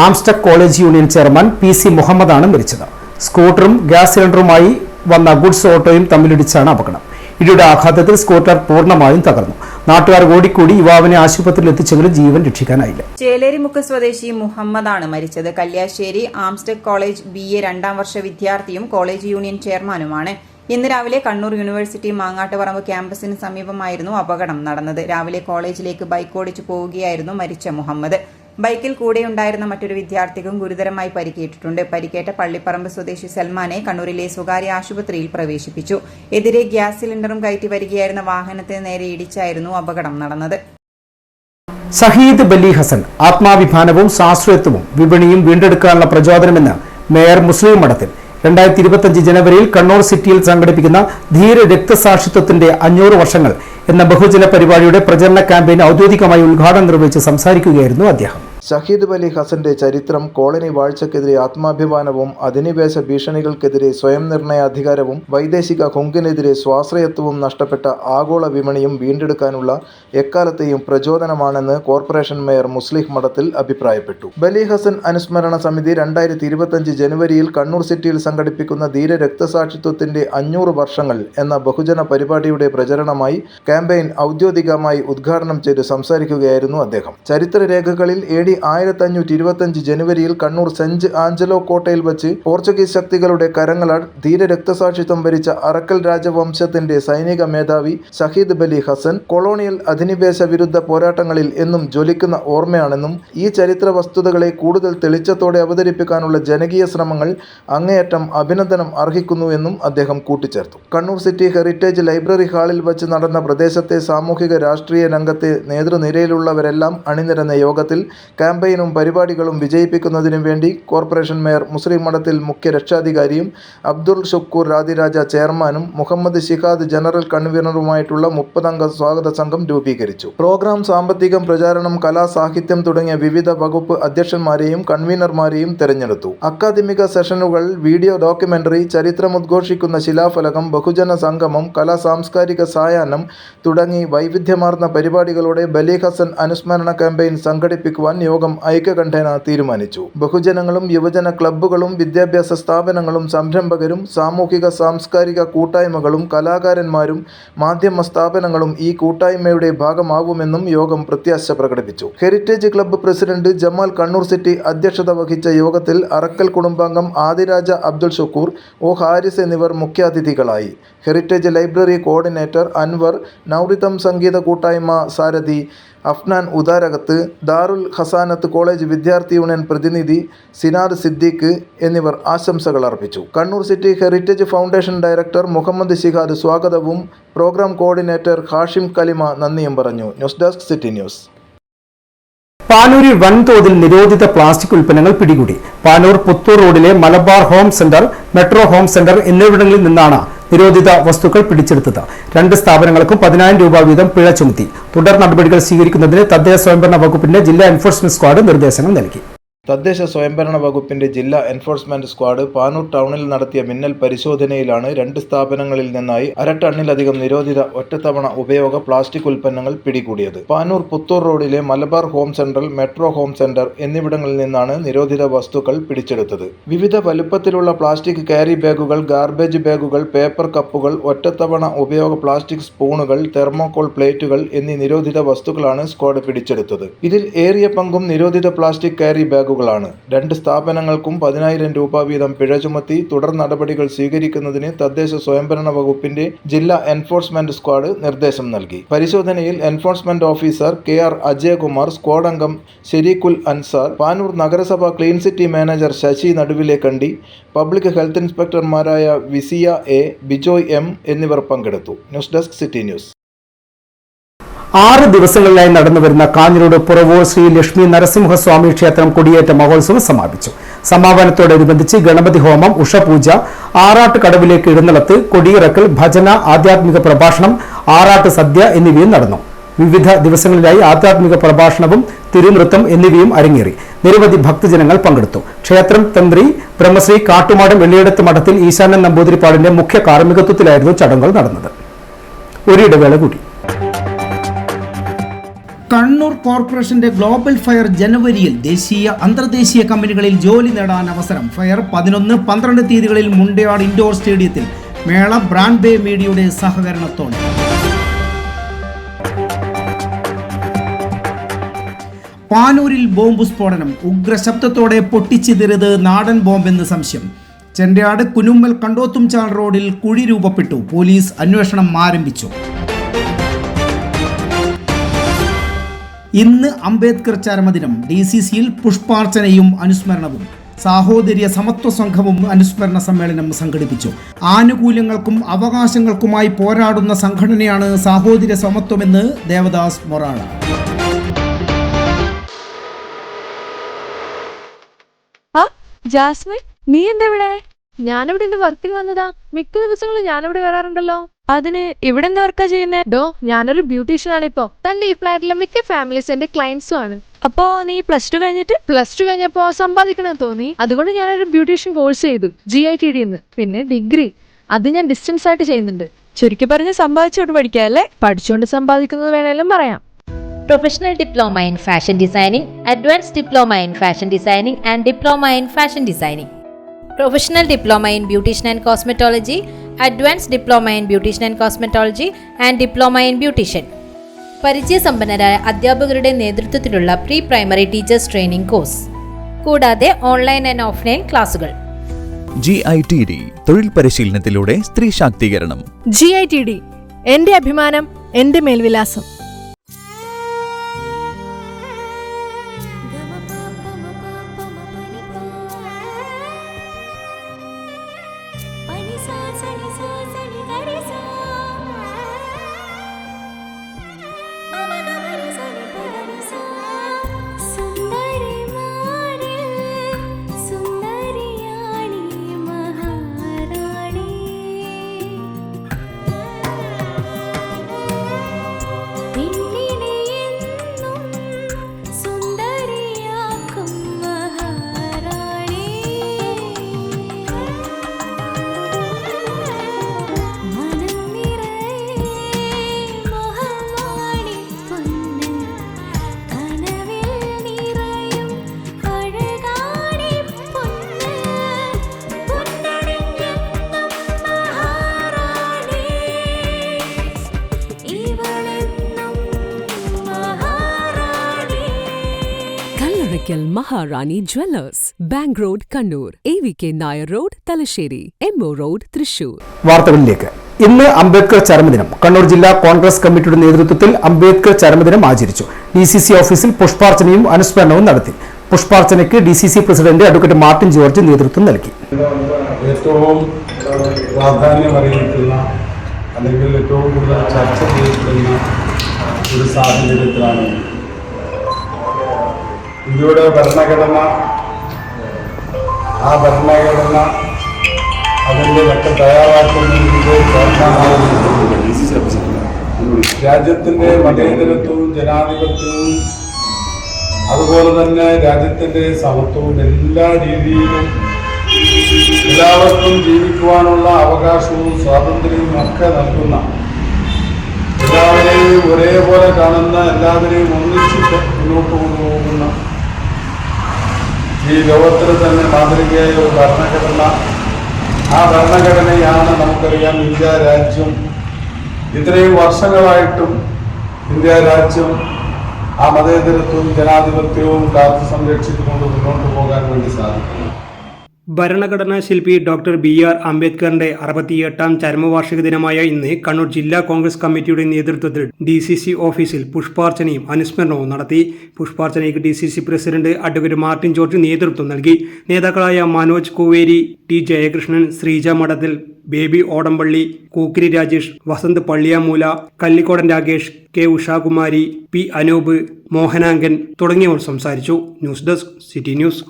ആംസ്റ്റക് കോളേജ് യൂണിയൻ ചെയർമാൻ PC മുഹമ്മദാണ് മരിച്ചത്. സ്കൂട്ടറും ഗ്യാസ് സിലിണ്ടറുമായി വന്ന ഗുഡ്സ് ഓട്ടോയും തമ്മിലിടിച്ചാണ് അപകടം. ഇടിയുടെ ആഘാതത്തിൽ സ്കൂട്ടർ പൂർണ്ണമായും തകർന്നു. നാട്ടുകാർ ഓടിക്കൂടി യുവാവിനെ ആശുപത്രിയിൽ എത്തിച്ചെങ്കിലും ജീവൻ രക്ഷിക്കാനായില്ല. ചേലേരിമുക്ക് സ്വദേശി മുഹമ്മദാണ് മരിച്ചത്. കല്യാശ്ശേരി ആംസ്റ്റക് കോളേജ് BA 2ാം വർഷ വിദ്യാർത്ഥിയും കോളേജ് യൂണിയൻ ചെയർമാനുമാണ്. ഇന്ന് രാവിലെ കണ്ണൂർ യൂണിവേഴ്സിറ്റി മാങ്ങാട്ടുപറമ്പ് ക്യാമ്പസിന് സമീപമായിരുന്നു അപകടം നടന്നത്. രാവിലെ കോളേജിലേക്ക് ബൈക്ക് ഓടിച്ചു പോവുകയായിരുന്നു മരിച്ച മുഹമ്മദ്. ബൈക്കിൽ കൂടെയുണ്ടായിരുന്ന മറ്റൊരു വിദ്യാർത്ഥിക്കും ഗുരുതരമായി പരിക്കേറ്റിട്ടുണ്ട്. പരിക്കേറ്റ പള്ളിപ്പറമ്പ് സ്വദേശി സൽമാനെ കണ്ണൂരിലെ സ്വകാര്യ ആശുപത്രിയിൽ പ്രവേശിപ്പിച്ചു. എതിരെ ഗ്യാസ് സിലിണ്ടറും കയറ്റി വരികയായിരുന്ന വാഹനത്തിന് നേരെ ഇടിച്ചായിരുന്നു അപകടം നടന്നത്. ഷഹീദ് ബലി ഹസൻ ആത്മാഭിമാനവും ശാസ്ത്രീയത്വവും വിപണിയും വീണ്ടെടുക്കാനുള്ള പ്രചോദനമെന്ന് മേയർ മുസ്ലിം മഠത്തിൽ. 2025 ജനുവരിയിൽ കണ്ണൂർ സിറ്റിയിൽ സംഘടിപ്പിക്കുന്ന ധീര രക്തസാക്ഷിത്വത്തിന്റെ 500 വർഷങ്ങൾ എന്ന ബഹുജന പരിപാടിയുടെ പ്രചരണ ക്യാമ്പയിൻ ഔദ്യോഗികമായി ഉദ്ഘാടനം നിർവഹിച്ച് സംസാരിക്കുകയായിരുന്നു അദ്ദേഹം. ഷഹീദ് ബലി ഹസന്റെ ചരിത്രം കോളനി വാഴ്ചക്കെതിരെ ആത്മാഭിമാനവും അധിനിവേശ ഭീഷണികൾക്കെതിരെ സ്വയം നിർണയാധികാരവും വൈദേശിക ഹുങ്കിനെതിരെ സ്വാശ്രയത്വവും നഷ്ടപ്പെട്ട ആഗോള വിപണിയും വീണ്ടെടുക്കാനുള്ള എക്കാലത്തെയും പ്രചോദനമാണെന്ന് കോർപ്പറേഷൻ മേയർ മുസ്ലിം മഠത്തിൽ അഭിപ്രായപ്പെട്ടു. ബലി ഹസൻ അനുസ്മരണ സമിതി 2025 ജനുവരിയിൽ കണ്ണൂർ സിറ്റിയിൽ സംഘടിപ്പിക്കുന്ന ധീര രക്തസാക്ഷിത്വത്തിന്റെ 500 വർഷങ്ങൾ എന്ന ബഹുജന പരിപാടിയുടെ പ്രചരണമായി ക്യാമ്പയിൻ ഔദ്യോഗികമായി ഉദ്ഘാടനം ചെയ്ത് സംസാരിക്കുകയായിരുന്നു അദ്ദേഹം. ചരിത്രരേഖകളിൽ AD 1525 ജനുവരിയിൽ കണ്ണൂർ സെന്റ് ആഞ്ചലോ കോട്ടയിൽ വച്ച് പോർച്ചുഗീസ് ശക്തികളുടെ കരങ്ങളാൽ ധീര രക്തസാക്ഷിത്വം വരിച്ച അറക്കൽ രാജവംശത്തിന്റെ സൈനിക മേധാവി ഷഹീദ് ബലി ഹസൻ കൊളോണിയൽ അധിനിവേശ വിരുദ്ധ പോരാട്ടങ്ങളിൽ എന്നും ജ്വലിക്കുന്ന ഓർമ്മയാണെന്നും ഈ ചരിത്ര വസ്തുതകളെ കൂടുതൽ തെളിച്ചത്തോടെ അവതരിപ്പിക്കാനുള്ള ജനകീയ ശ്രമങ്ങൾ അങ്ങേയറ്റം അഭിനന്ദനം അർഹിക്കുന്നുവെന്നും അദ്ദേഹം കൂട്ടിച്ചേർത്തു. കണ്ണൂർ സിറ്റി ഹെറിറ്റേജ് ലൈബ്രറി ഹാളിൽ വച്ച് നടന്ന പ്രദേശത്തെ സാമൂഹിക രാഷ്ട്രീയ രംഗത്തെ നേതൃനിരയിലുള്ളവരെല്ലാം അണിനിരന്ന യോഗത്തിൽ ക്യാമ്പയിനും പരിപാടികളും വിജയിപ്പിക്കുന്നതിനും വേണ്ടി കോർപ്പറേഷൻ മേയർ മുസ്ലിം മഠത്തിൽ മുഖ്യ രക്ഷാധികാരിയും അബ്ദുൾ ഷുക്കൂർ രാതിരാജ ചെയർമാനും മുഹമ്മദ് ഷിഹാദ് ജനറൽ കൺവീനറുമായിട്ടുള്ള 30-അംഗ സ്വാഗത സംഘം രൂപീകരിച്ചു. പ്രോഗ്രാം, സാമ്പത്തികം, പ്രചാരണം, കലാ, സാഹിത്യം തുടങ്ങിയ വിവിധ വകുപ്പ് അധ്യക്ഷന്മാരെയും കൺവീനർമാരെയും തെരഞ്ഞെടുത്തു. അക്കാദമിക സെഷനുകൾ, വീഡിയോ ഡോക്യുമെന്ററി, ചരിത്രമുദ്ഘോഷിക്കുന്ന ശിലാഫലകം, ബഹുജന സംഗമം, കലാ സാംസ്കാരിക സായാഹ്നം തുടങ്ങി വൈവിധ്യമാർന്ന പരിപാടികളോടെ ബലീഗ് ഹസൻ അനുസ്മരണ ക്യാമ്പയിൻ സംഘടിപ്പിക്കുവാൻ യോഗം ഐക്യകണ്ഠേന തീരുമാനിച്ചു. ബഹുജനങ്ങളും യുവജന ക്ലബ്ബുകളും വിദ്യാഭ്യാസ സ്ഥാപനങ്ങളും സംരംഭകരും സാമൂഹിക സാംസ്കാരിക കൂട്ടായ്മകളും കലാകാരന്മാരും മാധ്യമ സ്ഥാപനങ്ങളും ഈ കൂട്ടായ്മയുടെ ഭാഗമാവുമെന്നും യോഗം പ്രത്യാശ പ്രകടിപ്പിച്ചു. Heritage club president Jamal Kannur city അധ്യക്ഷത വഹിച്ച യോഗത്തിൽ അറക്കൽ കുടുംബാംഗം ആദിരാജ അബ്ദുൾ ഷുക്കൂർ, ഒ ഹാരിസ് എന്നിവർ മുഖ്യാതിഥികളായി. Heritage library coordinator Anwar, Nouritham സംഗീത കൂട്ടായ്മ സാരഥി അഫ്നാൻ ഉദാരകത്ത്, ദാറുൽ ഹസാനത്ത് കോളേജ് വിദ്യാർത്ഥി യൂണിയൻ പ്രതിനിധി സിനാദ് സിദ്ദീഖ് എന്നിവർ ആശംസകൾ അർപ്പിച്ചു. Kannur city heritage foundation director Muhammad Shihad സ്വാഗതവും പ്രോഗ്രാം കോർഡിനേറ്റർ ഹാഷിം കലിമ നന്ദിയും പറഞ്ഞു. News desk city news. പാനൂരിൽ വൻതോതിൽ നിരോധിത പ്ലാസ്റ്റിക് ഉൽപ്പന്നങ്ങൾ പിടികൂടി. പാനൂർ പുത്തൂർ റോഡിലെ Malabar home centre, metro home centre എന്നിവിടങ്ങളിൽ നിന്നാണ് നിരോധിത വസ്തുക്കൾ പിടിച്ചെടുത്തത്. 2 സ്ഥാപനങ്ങൾക്കും 10,000 രൂപ വീതം പിഴ ചുമത്തി. തുടർ നടപടികൾ സ്വീകരിക്കുന്നതിന് തദ്ദേശ സ്വയംഭരണ വകുപ്പിന്റെ ജില്ലാ എൻഫോഴ്സ്മെന്റ് സ്ക്വാഡ് നിർദ്ദേശങ്ങൾ നൽകി. തദ്ദേശ സ്വയംഭരണ വകുപ്പിന്റെ ജില്ലാ എൻഫോഴ്സ്മെന്റ് സ്ക്വാഡ് പാനൂർ ടൗണിൽ നടത്തിയ മിന്നൽ പരിശോധനയിലാണ് 2 സ്ഥാപനങ്ങളിൽ നിന്നായി 1/2 ടണ്ണിലധികം നിരോധിത ഒറ്റത്തവണ ഉപയോഗ പ്ലാസ്റ്റിക് ഉൽപ്പന്നങ്ങൾ പിടികൂടിയത്. പാനൂർ പുത്തൂർ റോഡിലെ Malabar home centre, metro home centre എന്നിവിടങ്ങളിൽ നിന്നാണ് നിരോധിത വസ്തുക്കൾ പിടിച്ചെടുത്തത്. വിവിധ വലുപ്പത്തിലുള്ള പ്ലാസ്റ്റിക് ക്യാരി ബാഗുകൾ, ഗാർബേജ് ബാഗുകൾ, പേപ്പർ കപ്പുകൾ, ഒറ്റത്തവണ ഉപയോഗ പ്ലാസ്റ്റിക് സ്പൂണുകൾ, തെർമോകോൾ പ്ലേറ്റുകൾ എന്നീ നിരോധിത വസ്തുക്കളാണ് സ്ക്വാഡ് പിടിച്ചെടുത്തത്. ഇതിൽ ഏറിയ പങ്കും നിരോധിത പ്ലാസ്റ്റിക് ക്യാരി ബാഗുകളാണ്. 2 സ്ഥാപനങ്ങൾക്കും 10,000 രൂപ വീതം പിഴ ചുമത്തി. തുടർ നടപടികൾ സ്വീകരിക്കുന്നതിന് തദ്ദേശ സ്വയംഭരണ വകുപ്പിന്റെ ജില്ലാ എൻഫോഴ്സ്മെന്റ് സ്ക്വാഡ് നിർദ്ദേശം നൽകി. പരിശോധനയിൽ enforcement officer KR Ajayakumar, squad അംഗം ഷെരീഖുൽ അൻസാർ, പാനൂർ നഗരസഭ clean city manager Sasi Naduvilakandi, public health ഇൻസ്പെക്ടർമാരായ വിസിയ A, ബിജോയ് M എന്നിവർ പങ്കെടുത്തു. News desk city news. 6 ദിവസങ്ങളിലായി നടന്നുവരുന്ന കാഞ്ഞിരോട് പുറവൂർ ശ്രീ ലക്ഷ്മി നരസിംഹസ്വാമി ക്ഷേത്രം കൊടിയേറ്റ മഹോത്സവം സമാപിച്ചു. സമാപനത്തോടനുബന്ധിച്ച് ഗണപതി ഹോമം, ഉഷപൂജ, ആറാട്ട് കടവിലേക്ക് എഴുന്നള്ളത്ത്, കൊടിയിറക്കൽ, ഭജന, ആധ്യാത്മിക പ്രഭാഷണം, ആറാട്ട് സദ്യ എന്നിവയും നടന്നു. വിവിധ ദിവസങ്ങളിലായി ആധ്യാത്മിക പ്രഭാഷണവും തിരുനൃത്തം എന്നിവയും അരങ്ങേറി. നിരവധി ഭക്തജനങ്ങൾ പങ്കെടുത്തു. ക്ഷേത്രം തന്ത്രി ബ്രഹ്മശ്രീ കാട്ടുമാടം വെള്ളിയടത്ത് മഠത്തിൽ ഈശാനൻ നമ്പൂതിരിപ്പാടിന്റെ മുഖ്യ കാർമ്മികത്വത്തിലായിരുന്നു ചടങ്ങുകൾ നടന്നത്. ഒരിടവേള കൂടി. കണ്ണൂർ കോർപ്പറേഷന്റെ ഗ്ലോബൽ ഫയർ ജനുവരിയിൽ ദേശീയ അന്തർദേശീയ കമ്പനികളിൽ ജോലി നേടാൻ അവസരം. ഫയർ 11, 12 തീയതികളിൽ മുണ്ടയാട് ഇൻഡോർ സ്റ്റേഡിയത്തിൽ. മേള ബ്രാൻഡ് ബേ മീഡിയയുടെ സഹകരണത്തോടെ. പാനൂരിൽ ബോംബ് സ്ഫോടനം. ഉഗ്രശബ്ദത്തോടെ പൊട്ടിച്ചിതറിയത് നാടൻ ബോംബെന്ന് സംശയം. ചെണ്ടയാട് കുനുമ്മൽ കണ്ടോത്തുംചാൽ റോഡിൽ കുഴി രൂപപ്പെട്ടു. പോലീസ് അന്വേഷണം ആരംഭിച്ചു. ഇന്ന് അംബേദ്കർ ചരമദിനം. DCCയിൽ പുഷ്പാർച്ചനയും അനുസ്മരണവും. സാഹോദര്യ സമത്വ സംഘവും അനുസ്മരണ സമ്മേളനം സംഘടിപ്പിച്ചു. ആനുകൂല്യങ്ങൾക്കും അവകാശങ്ങൾക്കുമായി പോരാടുന്ന സംഘടനയാണ് സാഹോദര്യ സമത്വമെന്ന് ദേവദാസ് മൊറാള. ജാസ്മിൻ, നീ എന്താ ഇവിടെ? ഞാനിവിടെ എന്റെ വർക്കിൽ വന്നതാ. മിക്ക ദിവസങ്ങളും ഞാനിവിടെ വരാറുണ്ടല്ലോ. അതിന് ഇവിടെ എന്താ വർക്കാ ചെയ്യുന്നേ? ഞാനൊരു ബ്യൂട്ടീഷ്യൻ ആണ്. ഇപ്പൊ തന്റെ ഈ ഫ്ലാറ്റിലെ മിക്ക ഫാമിലീസ് എന്റെ ക്ലയൻസും ആണ്. അപ്പോ നീ +2 കഴിഞ്ഞപ്പോ സമ്പാദിക്കണം തോന്നി. അതുകൊണ്ട് ഞാനൊരു ബ്യൂട്ടീഷ്യൻ കോഴ്സ് ചെയ്തു GITD ന്ന്. പിന്നെ ഡിഗ്രി അത് ഞാൻ ഡിസ്റ്റൻസ് ആയിട്ട് ചെയ്യുന്നുണ്ട്. ചുരുക്കി പറഞ്ഞ് സമ്പാദിച്ചോട്ട് പഠിക്കാല്ലേ. പഠിച്ചുകൊണ്ട് സമ്പാദിക്കുന്നത് വേണേലും പറയാം. Professional Diploma in Fashion Designing, Advanced Diploma in Fashion Designing and Diploma in Fashion Designing. Professional Diploma in Beautician and Cosmetology, Advanced Diploma in Beautician and Cosmetology and Diploma in Beautician. പരിചയസമ്പന്നരായ അധ്യാപകരുടെ നേതൃത്വത്തിലുള്ള pre primary teachers training course. കൂടാതെ online and offline ക്ലാസുകൾ. GITD തൊഴിൽ പരിശീലനത്തിലൂടെ സ്ത്രീ ശാക്തീകരണം. GITD എന്റെ അഭിമാനം, എന്റെ മേൽവിലാസം. സുന്ദരി Kottakkal Maharani jewellers, bank road Kannur, AVK Nair road Thalassery, MO road Thrissur. വാർത്തകളിലേക്ക്. ഇന്ന് അംബേദ്കർ ചരമദിനം. കണ്ണൂർ ജില്ലാ കോൺഗ്രസ് കമ്മിറ്റിയുടെ നേതൃത്വത്തിൽ അംബേദ്കർ ചരമദിനം ആചരിച്ചു. DCC ഓഫീസിൽ പുഷ്പാർച്ചനയും അനുസ്മരണവും നടത്തി. പുഷ്പാർച്ചനയ്ക്ക് DCC president advocate Martin George നേതൃത്വം നൽകി. ഏറ്റവും പ്രാധാന്യമറിയിക്കുന്ന അല്ലെങ്കിൽ ഏറ്റവും കൂടുതൽ ചർച്ച ചെയ്യപ്പെടുന്ന ഒരു സാഹചര്യത്തിലാണ് ഇന്ത്യയുടെ ഭരണഘടന. ആ ഭരണഘടന അതിൻ്റെ ഒക്കെ തയ്യാറാക്കുന്നതിൻ്റെ രാജ്യത്തിൻ്റെ മതേതരത്വവും ജനാധിപത്യവും അതുപോലെ തന്നെ രാജ്യത്തിൻ്റെ സമത്വവും എല്ലാ രീതിയിലും എല്ലാവർക്കും ജീവിക്കുവാനുള്ള അവകാശവും സ്വാതന്ത്ര്യവും ഒക്കെ നൽകുന്ന, എല്ലാവരെയും ഒരേപോലെ കാണുന്ന, എല്ലാവരെയും ഒന്നിച്ചിട്ട് മുന്നോട്ട് കൊണ്ടുപോകുന്ന ഈ ലോകത്തിൽ തന്നെ മാതൃകയായ ഒരു ഭരണഘടന. ആ ഭരണഘടനയാണ് നമുക്കറിയാം ഇന്ത്യ രാജ്യം. ഇത്രയും വർഷങ്ങളായിട്ടും ഇന്ത്യ രാജ്യം ആ മതേതരത്വവും ജനാധിപത്യവും കാത്തു സംരക്ഷിച്ചുകൊണ്ട് മുന്നോട്ട് പോകാൻ വേണ്ടി സാധിക്കുന്നു. ഭരണഘടനാ ശില്പി ഡോക്ടർ BR അംബേദ്കറിന്റെ 68ാം ചരമവാർഷിക ദിനമായ ഇന്ന് കണ്ണൂർ ജില്ലാ കോൺഗ്രസ് കമ്മിറ്റിയുടെ നേതൃത്വത്തിൽ DCC ഓഫീസിൽ പുഷ്പാർച്ചനയും അനുസ്മരണവും നടത്തി. പുഷ്പാർച്ചനയ്ക്ക് DCC president advocate Martin George നേതൃത്വം നൽകി. നേതാക്കളായ Manoj Kooveri, T Jayakrishnan, Sreeja Madathil, Baby Odampally, Kookkiri Rajesh, Vasanth Palliyamoola, Kallikkodan Rakesh, K Ushakumari, P Anoop, Mohanangan തുടങ്ങിയവർ സംസാരിച്ചു. News desk city news.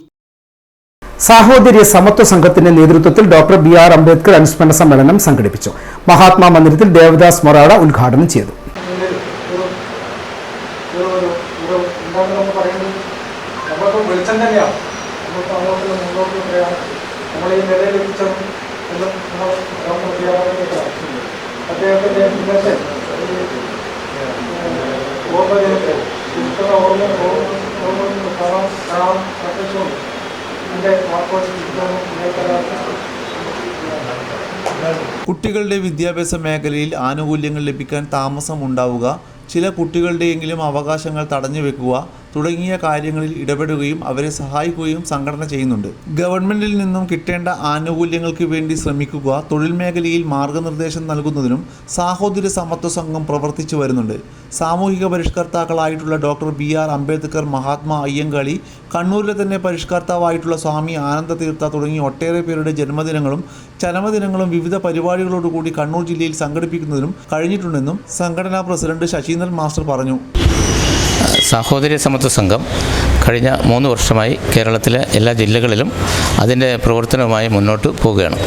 സാഹോദര്യ സമത്വ സംഘത്തിന്റെ നേതൃത്വത്തിൽ ഡോക്ടർ BR അംബേദ്കർ അനുസ്മരണ സമ്മേളനം സംഘടിപ്പിച്ചു. മഹാത്മാ മന്ദിരത്തിൽ ദേവദാസ് മൊറാട ഉദ്ഘാടനം ചെയ്തു. കുട്ടികളുടെ വിദ്യാഭ്യാസ മേഖലയിൽ ആനുകൂല്യങ്ങൾ ലഭിക്കാൻ താമസം ഉണ്ടാവുക, ചില കുട്ടികളുടെയെങ്കിലും അവകാശങ്ങൾ തടഞ്ഞു വെക്കുക തുടങ്ങിയ കാര്യങ്ങളിൽ ഇടപെടുകയും അവരെ സഹായിക്കുകയും സംഘടന ചെയ്യുന്നുണ്ട്. ഗവൺമെന്റിൽ നിന്നും കിട്ടേണ്ട ആനുകൂല്യങ്ങൾക്ക് വേണ്ടി ശ്രമിക്കുക, തൊഴിൽ മേഖലയിൽ മാർഗനിർദ്ദേശം നൽകുന്നതിനും സാഹോദര്യ സമത്വ സംഘം പ്രവർത്തിച്ചു വരുന്നുണ്ട്. സാമൂഹിക പരിഷ്കർത്താക്കളായിട്ടുള്ള ഡോക്ടർ BR അംബേദ്കർ, മഹാത്മാ അയ്യങ്കാളി, കണ്ണൂരിലെ തന്നെ പരിഷ്കർത്താവായിട്ടുള്ള സ്വാമി ആനന്ദ തീർത്ഥ തുടങ്ങി ഒട്ടേറെ പേരുടെ ജന്മദിനങ്ങളും ചരമദിനങ്ങളും വിവിധ പരിപാടികളോടുകൂടി കണ്ണൂർ ജില്ലയിൽ സംഘടിപ്പിക്കുന്നതിനും കഴിഞ്ഞിട്ടുണ്ടെന്നും സംഘടനാ പ്രസിഡന്റ് ശശീന്ദ്രൻ മാസ്റ്റർ പറഞ്ഞു. സാഹോദര്യ സമത്വ സംഘം കഴിഞ്ഞ 3 വർഷമായി കേരളത്തിലെ എല്ലാ ജില്ലകളിലും അതിൻ്റെ പ്രവർത്തനവുമായി മുന്നോട്ട് പോവുകയാണ്.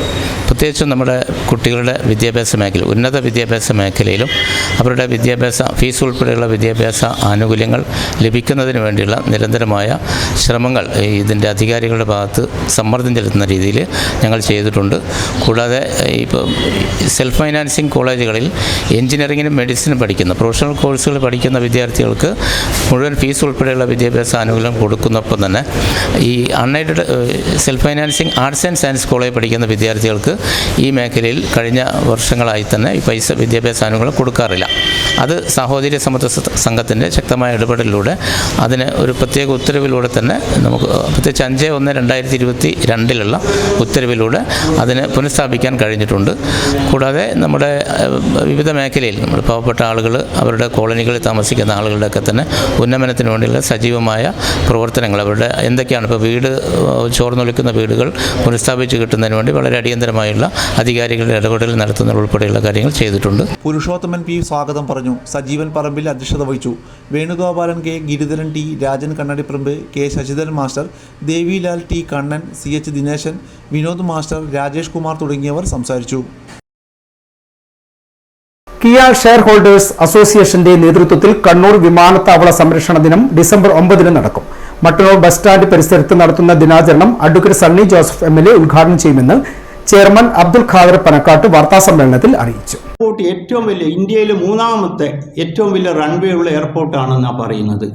പ്രത്യേകിച്ചും നമ്മുടെ കുട്ടികളുടെ വിദ്യാഭ്യാസ മേഖല, ഉന്നത വിദ്യാഭ്യാസ മേഖലയിലും അവരുടെ വിദ്യാഭ്യാസ ഫീസ് ഉൾപ്പെടെയുള്ള വിദ്യാഭ്യാസ ആനുകൂല്യങ്ങൾ ലഭിക്കുന്നതിന് വേണ്ടിയുള്ള നിരന്തരമായ ശ്രമങ്ങൾ ഇതിൻ്റെ അധികാരികളുടെ ഭാഗത്ത് സമ്മർദ്ദം ചെലുത്തുന്ന രീതിയിൽ ഞങ്ങൾ ചെയ്തിട്ടുണ്ട്. കൂടാതെ ഇപ്പോൾ സെൽഫ് ഫൈനാൻസിങ് കോളേജുകളിൽ എഞ്ചിനീയറിങ്ങിനും മെഡിസിനും പഠിക്കുന്ന പ്രൊഫഷണൽ കോഴ്സുകൾ പഠിക്കുന്ന വിദ്യാർത്ഥികൾക്ക് മുഴുവൻ ഫീസ് ഉൾപ്പെടെയുള്ള വിദ്യാഭ്യാസ ആനുകൂല്യം കൊടുക്കുന്നൊപ്പം തന്നെ ഈ unaided self financing arts and science കോളേജിൽ പഠിക്കുന്ന വിദ്യാർത്ഥികൾക്ക് ഈ മേഖലയിൽ കഴിഞ്ഞ വർഷങ്ങളായി തന്നെ ഈ പൈസ വിദ്യാഭ്യാസ ആനുകൂല്യം കൊടുക്കാറില്ല. അത് സാഹോദര്യ സമത്വ സംഘത്തിൻ്റെ ശക്തമായ ഇടപെടലിലൂടെ അതിന് ഒരു പ്രത്യേക ഉത്തരവിലൂടെ തന്നെ നമുക്ക് പ്രത്യേകിച്ച് 5/1/2022 ഉത്തരവിലൂടെ അതിന് പുനഃസ്ഥാപിക്കാൻ കഴിഞ്ഞിട്ടുണ്ട്. കൂടാതെ നമ്മുടെ വിവിധ മേഖലയിൽ നമ്മൾ പാവപ്പെട്ട ആളുകൾ അവരുടെ കോളനികളിൽ താമസിക്കുന്ന ആളുകളുടെയൊക്കെ തന്നെ ഉന്നമനത്തിന് വേണ്ടിയുള്ള സജീവമായ പ്രവർത്തനങ്ങൾ അവരുടെ എന്തൊക്കെയാണ് ഇപ്പോൾ വീട് ചോർന്നൊലിക്കുന്ന വീടുകൾ പുനഃസ്ഥാപിച്ച് കിട്ടുന്നതിന് വേണ്ടി വളരെ അടിയന്തരമായുള്ള അധികാരികളുടെ ഇടപെടൽ നടത്തുന്ന ഉൾപ്പെടെയുള്ള കാര്യങ്ങൾ ചെയ്തിട്ടുണ്ട്. പുരുഷോത്തമൻ P സ്വാഗതം പറഞ്ഞു. സജീവൻ പറമ്പിൽ അധ്യക്ഷത വഹിച്ചു. Venugopalan K, Giridharan T, Rajan Kannadiparamba, K Sasidharan master, Devilal T Kannan, CH Dineshan, Vinod master, Rajesh Kumar തുടങ്ങിയവർ സംസാരിച്ചു. കിയ ഷെയർ ഹോൾഡേഴ്സ് അസോസിയേഷന്റെ നേതൃത്വത്തിൽ കണ്ണൂർ വിമാനത്താവള സംരക്ഷണ ദിനം ഡിസംബർ 9 നടക്കും. മട്ടന്നൂർ ബസ് സ്റ്റാൻഡ് പരിസരത്ത് നടത്തുന്ന ദിനാചരണം അഡ്വക്കേറ്റ് സണ്ണി ജോസഫ് MLA ഉദ്ഘാടനം ചെയ്യുമെന്ന് ചെയർമാൻ അബ്ദുൽ ഖാദർ പനക്കാട്ട് വാർത്താസമ്മേളനത്തിൽ അറിയിച്ചു. എയർപോർട്ട് ഏറ്റവും വലിയ ഇന്ത്യയിലെ മൂന്നാമത്തെ ഏറ്റവും വലിയ റൺവേ ഉള്ള എയർപോർട്ടാണെന്നാണ് പറയുന്നത്.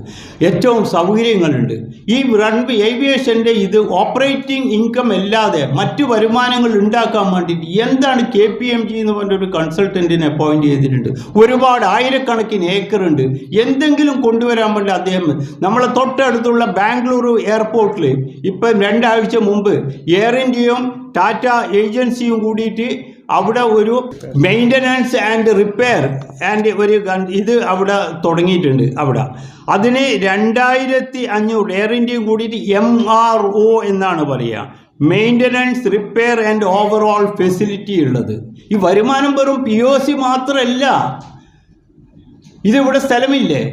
ഏറ്റവും സൗകര്യങ്ങളുണ്ട്. ഈ റൺവേ ഏവിയേഷൻ്റെ ഇത് ഓപ്പറേറ്റിംഗ് ഇൻകം അല്ലാതെ മറ്റു വരുമാനങ്ങൾ ഉണ്ടാക്കാൻ വേണ്ടിയിട്ട് എന്താണ് KPMG എന്ന് പറഞ്ഞൊരു കൺസൾട്ടൻറ്റിനെ അപ്പോയിൻറ്റ് ചെയ്തിട്ടുണ്ട്. ഒരുപാട് ആയിരക്കണക്കിന് ഏക്കറുണ്ട്. എന്തെങ്കിലും കൊണ്ടുവരാൻ വേണ്ടി അദ്ദേഹം നമ്മളെ തൊട്ടടുത്തുള്ള ബാംഗ്ലൂർ എയർപോർട്ടിൽ ഇപ്പം 2 ആഴ്ച മുമ്പ് എയർ ഇന്ത്യയും ടാറ്റ ഏജൻസിയും കൂടിയിട്ട് അവിടെ ഒരു മെയിൻ്റനൻസ് ആൻഡ് റിപ്പയർ ആൻഡ് ഒരു ഇത് അവിടെ തുടങ്ങിയിട്ടുണ്ട്. അവിടെ അതിന് 2500 എയർ ഇന്ത്യയും കൂടിയിട്ട് MRO എന്നാണ് പറയുക, maintenance repair and overall facility ഉള്ളത്. ഈ വരുമാനം വെറും POC മാത്രമല്ല, ഇതിവിടെ സ്ഥലമില്ലേ,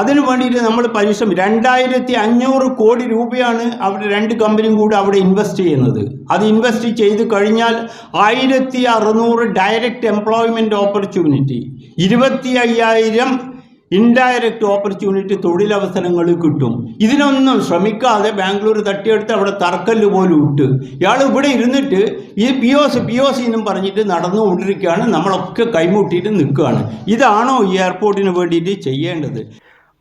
അതിനു വേണ്ടിയിട്ട് നമ്മൾ പരിശ്രമം 2500 കോടി രൂപയാണ് അവിടെ 2 കമ്പനിയും കൂടി അവിടെ ഇൻവെസ്റ്റ് ചെയ്യുന്നത്. അത് ഇൻവെസ്റ്റ് ചെയ്ത് കഴിഞ്ഞാൽ 1600 direct employment opportunity, 25,000 indirect opportunity തൊഴിലവസരങ്ങൾ കിട്ടും. ഇതിനൊന്നും ശ്രമിക്കാതെ ബാംഗ്ലൂർ തട്ടിയെടുത്ത് അവിടെ തറക്കല്ല് പോലും ഇട്ട് ഇയാൾ ഇവിടെ ഇരുന്നിട്ട് ഈ POC എന്നും പറഞ്ഞിട്ട് നടന്നുകൊണ്ടിരിക്കുകയാണ്. നമ്മളൊക്കെ കൈമുട്ടിയിട്ട് നിൽക്കുകയാണ്. ഇതാണോ ഈ എയർപോർട്ടിന് വേണ്ടിയിട്ട് ചെയ്യേണ്ടത്?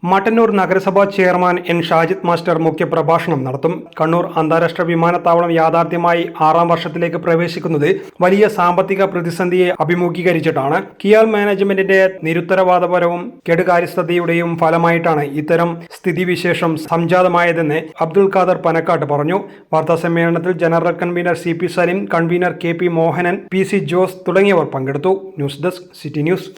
മട്ടന്നൂർ നഗരസഭാ ചെയർമാൻ N. ഷാജിദ് മാസ്റ്റർ മുഖ്യപ്രഭാഷണം നടത്തും. കണ്ണൂർ അന്താരാഷ്ട്ര വിമാനത്താവളം യാഥാർത്ഥ്യമായി 6ാം വർഷത്തിലേക്ക് പ്രവേശിക്കുന്നത് വലിയ സാമ്പത്തിക പ്രതിസന്ധിയെ അഭിമുഖീകരിച്ചിട്ടാണ്. കിയാൽ മാനേജ്മെന്റിന്റെ നിരുത്തരവാദപരവും കെടുകാര്യസ്ഥതയുടെയും ഫലമായിട്ടാണ് ഇത്തരം സ്ഥിതിവിശേഷം സംജാതമായതെന്ന് അബ്ദുൽ ഖാദർ പനക്കാട്ട് പറഞ്ഞു. വാർത്താസമ്മേളനത്തിൽ general convener CP Salim, convener KP Mohanan, PC Jose തുടങ്ങിയവർ പങ്കെടുത്തു. News desk city news.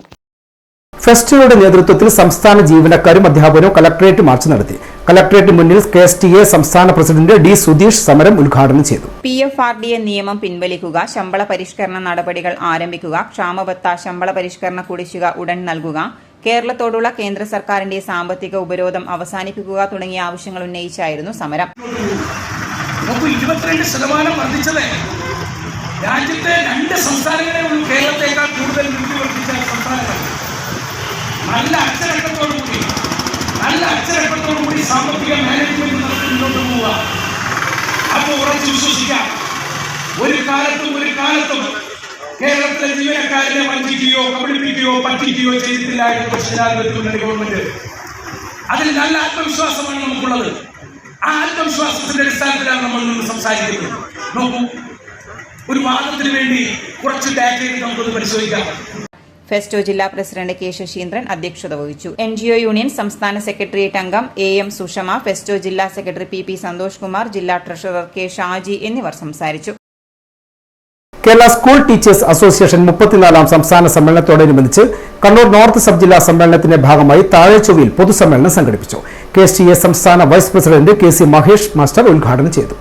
ഫെസ്റ്റിവയുടെ നേതൃത്വത്തിൽ സംസ്ഥാന ജീവനക്കാരും അധ്യാപകരും കളക്ടറേറ്റ് മാർച്ച് നടത്തി. കളക്ടറേറ്റ് മുന്നിൽ KSTA സംസ്ഥാന പ്രസിഡന്റ് D. സുധീഷ് സമരം ഉദ്ഘാടനം ചെയ്തു. PFRDA നിയമം പിൻവലിക്കുക, ശമ്പള പരിഷ്കരണ നടപടികൾ ആരംഭിക്കുക, ക്ഷാമബത്ത ശമ്പള പരിഷ്കരണ കുടിശ്ശിക ഉടൻ നൽകുക, കേരളത്തോടുള്ള കേന്ദ്ര സർക്കാരിന്റെ സാമ്പത്തിക ഉപരോധം അവസാനിപ്പിക്കുക തുടങ്ങിയ ആവശ്യങ്ങൾ ഉന്നയിച്ചായിരുന്നു സമരം. 22% വർദ്ധിച്ചത് രാജ്യത്തെ 2 സംസ്ഥാനങ്ങളെ ഉള്ളൂ കേരളത്തെക്കാൾ കൂടുതൽ നികുതി വർദ്ധിച്ച സംസ്ഥാനങ്ങൾ. നല്ല അച്ചടക്കത്തോടുകൂടി സാമ്പത്തിക മാനേജ്മെന്റ് നടത്തി മുന്നോട്ട് പോവുക. അപ്പോൾ ഉറച്ചു വിശ്വസിക്കാം, ഒരു കാലത്തും കേരളത്തിലെ ജീവനക്കാരനെ വഞ്ചിക്കുകയോ കബളിപ്പിക്കുകയോ പറ്റിക്കുകയോ ചെയ്തിട്ടില്ല എന്ന് ജനാധിപത്യ മുന്നണി ഗവൺമെന്റ്. അതിൽ നല്ല ആത്മവിശ്വാസമാണ് നമുക്കുള്ളത്. ആ ആത്മവിശ്വാസത്തിന്റെ അടിസ്ഥാനത്തിലാണ് നമ്മൾ നിന്ന് സംസാരിക്കുന്നത്. നോക്കൂ, ഒരു വാദത്തിന് വേണ്ടി കുറച്ച് ഡാറ്റയിൽ നമുക്കൊന്ന് പരിശോധിക്കാം. ഫെസ്റ്റോ ജില്ലാ പ്രസിഡന്റ് K. ശശീന്ദ്രൻ അധ്യക്ഷത വഹിച്ചു. NGO യൂണിയൻ സംസ്ഥാന സെക്രട്ടേറിയറ്റ് അംഗം AM സുഷമ, ഫെസ്റ്റോ ജില്ലാ സെക്രട്ടറി PP സന്തോഷ് കുമാർ, ജില്ലാ ട്രഷറർ K. ഷാജി എന്നിവർ സംസാരിച്ചു. കേരള സ്കൂൾ ടീച്ചേഴ്സ് അസോസിയേഷൻ 34ാം സംസ്ഥാന സമ്മേളനത്തോടനുബന്ധിച്ച് കണ്ണൂർ നോർത്ത് സബ് ജില്ലാ സമ്മേളനത്തിന്റെ ഭാഗമായി താഴെച്ചൊവ്വയിൽ പൊതുസമ്മേളനം സംഘടിപ്പിച്ചു. KSTA സംസ്ഥാന vice president KC Mahesh master ഉദ്ഘാടനം ചെയ്തു.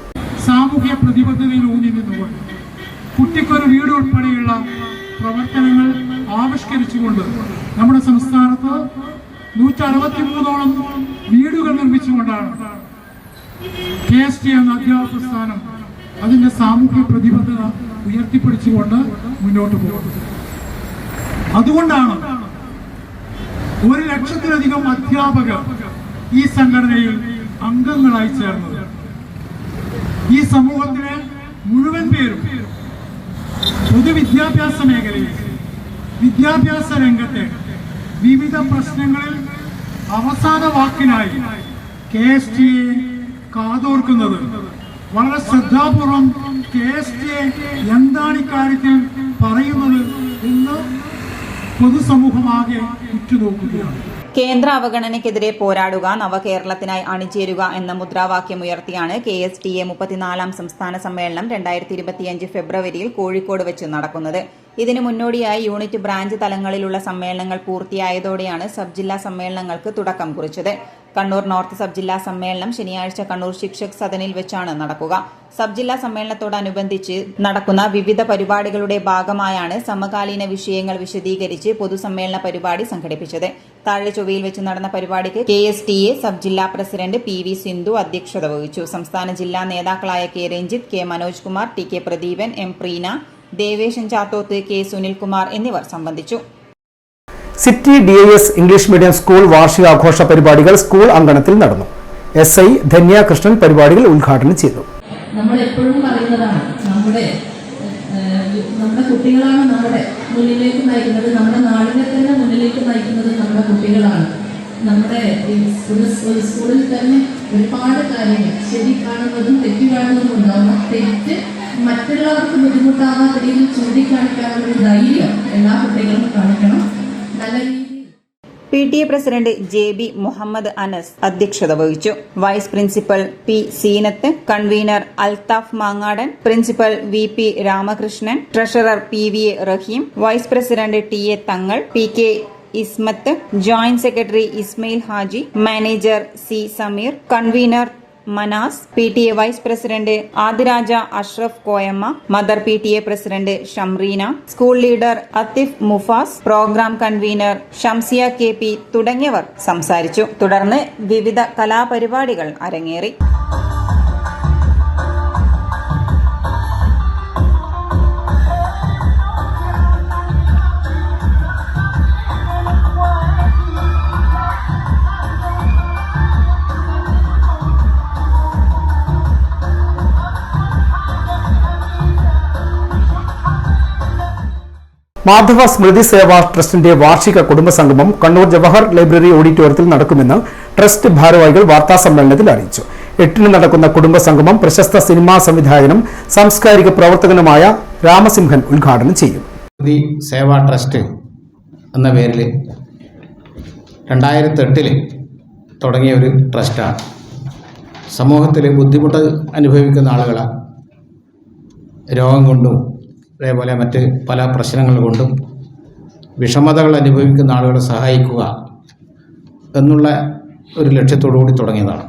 സാമൂഹ്യ പ്രതിബദ്ധതയിൽ ഊന്നി നിന്നുകൊണ്ട് കുട്ടിക്കൊരു വീട് ഉൾപ്പെടെയുള്ള പ്രവർത്തനങ്ങൾ ആവിഷ്കരിച്ചുകൊണ്ട് നമ്മുടെ സംസ്ഥാനത്ത് 163ഓളം വീടുകൾ നിർമ്മിച്ചുകൊണ്ടാണ് KSTA എന്ന അധ്യാപക പ്രസ്ഥാനം അതിൻ്റെ സാമൂഹ്യ പ്രതിബദ്ധത ഉയർത്തിപ്പിടിച്ചുകൊണ്ട് മുന്നോട്ട് പോകുന്നത്. അതുകൊണ്ടാണ് 1,00,000-ലധികം അധ്യാപകർ ഈ സംഘടനയിൽ അംഗങ്ങളായി ചേർന്നത്. ഈ സമൂഹത്തിലെ മുഴുവൻ പേരും പൊതുവിദ്യാഭ്യാസ മേഖലയിൽ വിദ്യാഭ്യാസ രംഗത്തെ വിവിധ പ്രശ്നങ്ങളിൽ അവസാന വാക്കിനായി KSTA കാതോർക്കുന്നത് വളരെ ശ്രദ്ധാപൂർവം KSTA എന്താണ് ഇക്കാര്യത്തിൽ പറയുന്നത് എന്ന് പൊതുസമൂഹമാകെ ഉറ്റുനോക്കുകയാണ്. കേന്ദ്ര അവഗണനയ്ക്കെതിരെ പോരാടുക, നവകേരളത്തിനായി അണിചേരുക എന്ന മുദ്രാവാക്യം ഉയർത്തിയാണ് KSTA 34ാം സംസ്ഥാന സമ്മേളനം 2025 ഫെബ്രുവരിയിൽ കോഴിക്കോട് വെച്ച് നടക്കുന്നത്. ഇതിനു മുന്നോടിയായി യൂണിറ്റ് ബ്രാഞ്ച് തലങ്ങളിലുള്ള സമ്മേളനങ്ങൾ പൂർത്തിയായതോടെയാണ് സബ് ജില്ലാ സമ്മേളനങ്ങൾക്ക് തുടക്കം കുറിച്ചത്. കണ്ണൂർ നോർത്ത് സബ് ജില്ലാ സമ്മേളനം ശനിയാഴ്ച കണ്ണൂർ ശിക്ഷക് സദനിൽ വെച്ചാണ് നടക്കുക. സബ് ജില്ലാ സമ്മേളനത്തോടനുബന്ധിച്ച് നടക്കുന്ന വിവിധ പരിപാടികളുടെ ഭാഗമായാണ് സമകാലീന വിഷയങ്ങൾ വിശദീകരിച്ച് പൊതുസമ്മേളന പരിപാടി സംഘടിപ്പിച്ചത്. താഴെച്ചൊവ്വയിൽ വെച്ച് നടന്ന പരിപാടിക്ക് KSTA സബ് ജില്ലാ പ്രസിഡന്റ് PV സിന്ധു അധ്യക്ഷത വഹിച്ചു. സംസ്ഥാന ജില്ലാ നേതാക്കളായ K. Ranjith, K. Manoj Kumar, TK Pradeepan, M. Preena, Deveshan Chathoth, K. Sunilkumar എന്നിവർ സംബന്ധിച്ചു. City DIS English medium school വാർഷികാഘോഷ പരിപാടികൾ സ്കൂൾ അങ്കണത്തിൽ നടന്നു. SI ധന്യ കൃഷ്ണൻ പരിപാടികൾ ഉദ്ഘാടനം ചെയ്തു. നമ്മൾ എപ്പോഴും പറയുന്നതാണ്, നമ്മുടെ കുട്ടികളാണ് നമ്മുടെ നമ്മളെ മുന്നിലേക്ക് നയിക്കുന്നത്, നമ്മുടെ നാടിനെ തന്നെ മുന്നിലേക്ക് നയിക്കുന്നത് നമ്മുടെ കുട്ടികളാണ്. നമ്മുടെ സ്കൂളിൽ തന്നെ ഒരുപാട് കാര്യങ്ങൾ ശരി കാണുന്നതും തെറ്റി കാണുന്നതും ഉണ്ടാവുന്ന തെറ്റ് മറ്റുള്ളവർക്ക് ബുദ്ധിമുട്ടാകാത്ത രീതിയിൽ ചൂണ്ടിക്കാണിക്കാനുള്ള ഒരു ധൈര്യം എല്ലാ കുട്ടികളും കാണിക്കണം. നല്ല PTA president JB Muhammad Anas അധ്യക്ഷത വഹിച്ചു. Vice principal P Seenath, convener Althaf Mangadan, principal VP Ramakrishnan, treasurer PVA Raheem, vice president TA Thangal, PK Ismath, joint secretary Ismail Haji, manager C Sameer, convener Manas, PTA vice president Adiraja Ashraf Koyamma, mother PTA president Shamreena, school leader Athif Mufas, program convener Shamsiya KP തുടങ്ങിയവർ സംസാരിച്ചു. തുടർന്ന് വിവിധ കലാപരിപാടികൾ അരങ്ങേറി. മാധവ സ്മൃതി സേവാ ട്രസ്റ്റിന്റെ വാർഷിക കുടുംബസംഗമം കണ്ണൂർ ജവഹർ ലൈബ്രറി ഓഡിറ്റോറിയത്തിൽ നടക്കുമെന്ന് ട്രസ്റ്റ് ഭാരവാഹികൾ വാർത്താസമ്മേളനത്തിൽ അറിയിച്ചു. 8-ന് നടക്കുന്ന കുടുംബസംഗമം പ്രശസ്ത സിനിമാ സംവിധായകനും സാംസ്കാരിക പ്രവർത്തകനുമായ രാമസിംഹൻ ഉദ്ഘാടനം ചെയ്യും. സ്മൃതി സേവാ ട്രസ്റ്റ് എന്ന പേരിൽ 2008 തുടങ്ങിയ ഒരു ട്രസ്റ്റാണ്. സമൂഹത്തിൽ ബുദ്ധിമുട്ട് അനുഭവിക്കുന്ന ആളുകളെ രോഗം കൊണ്ടും അതേപോലെ മറ്റ് പല പ്രശ്നങ്ങൾ കൊണ്ടും വിഷമതകൾ അനുഭവിക്കുന്ന ആളുകളെ സഹായിക്കുക എന്നുള്ള ഒരു ലക്ഷ്യത്തോടുകൂടി തുടങ്ങിയതാണ്.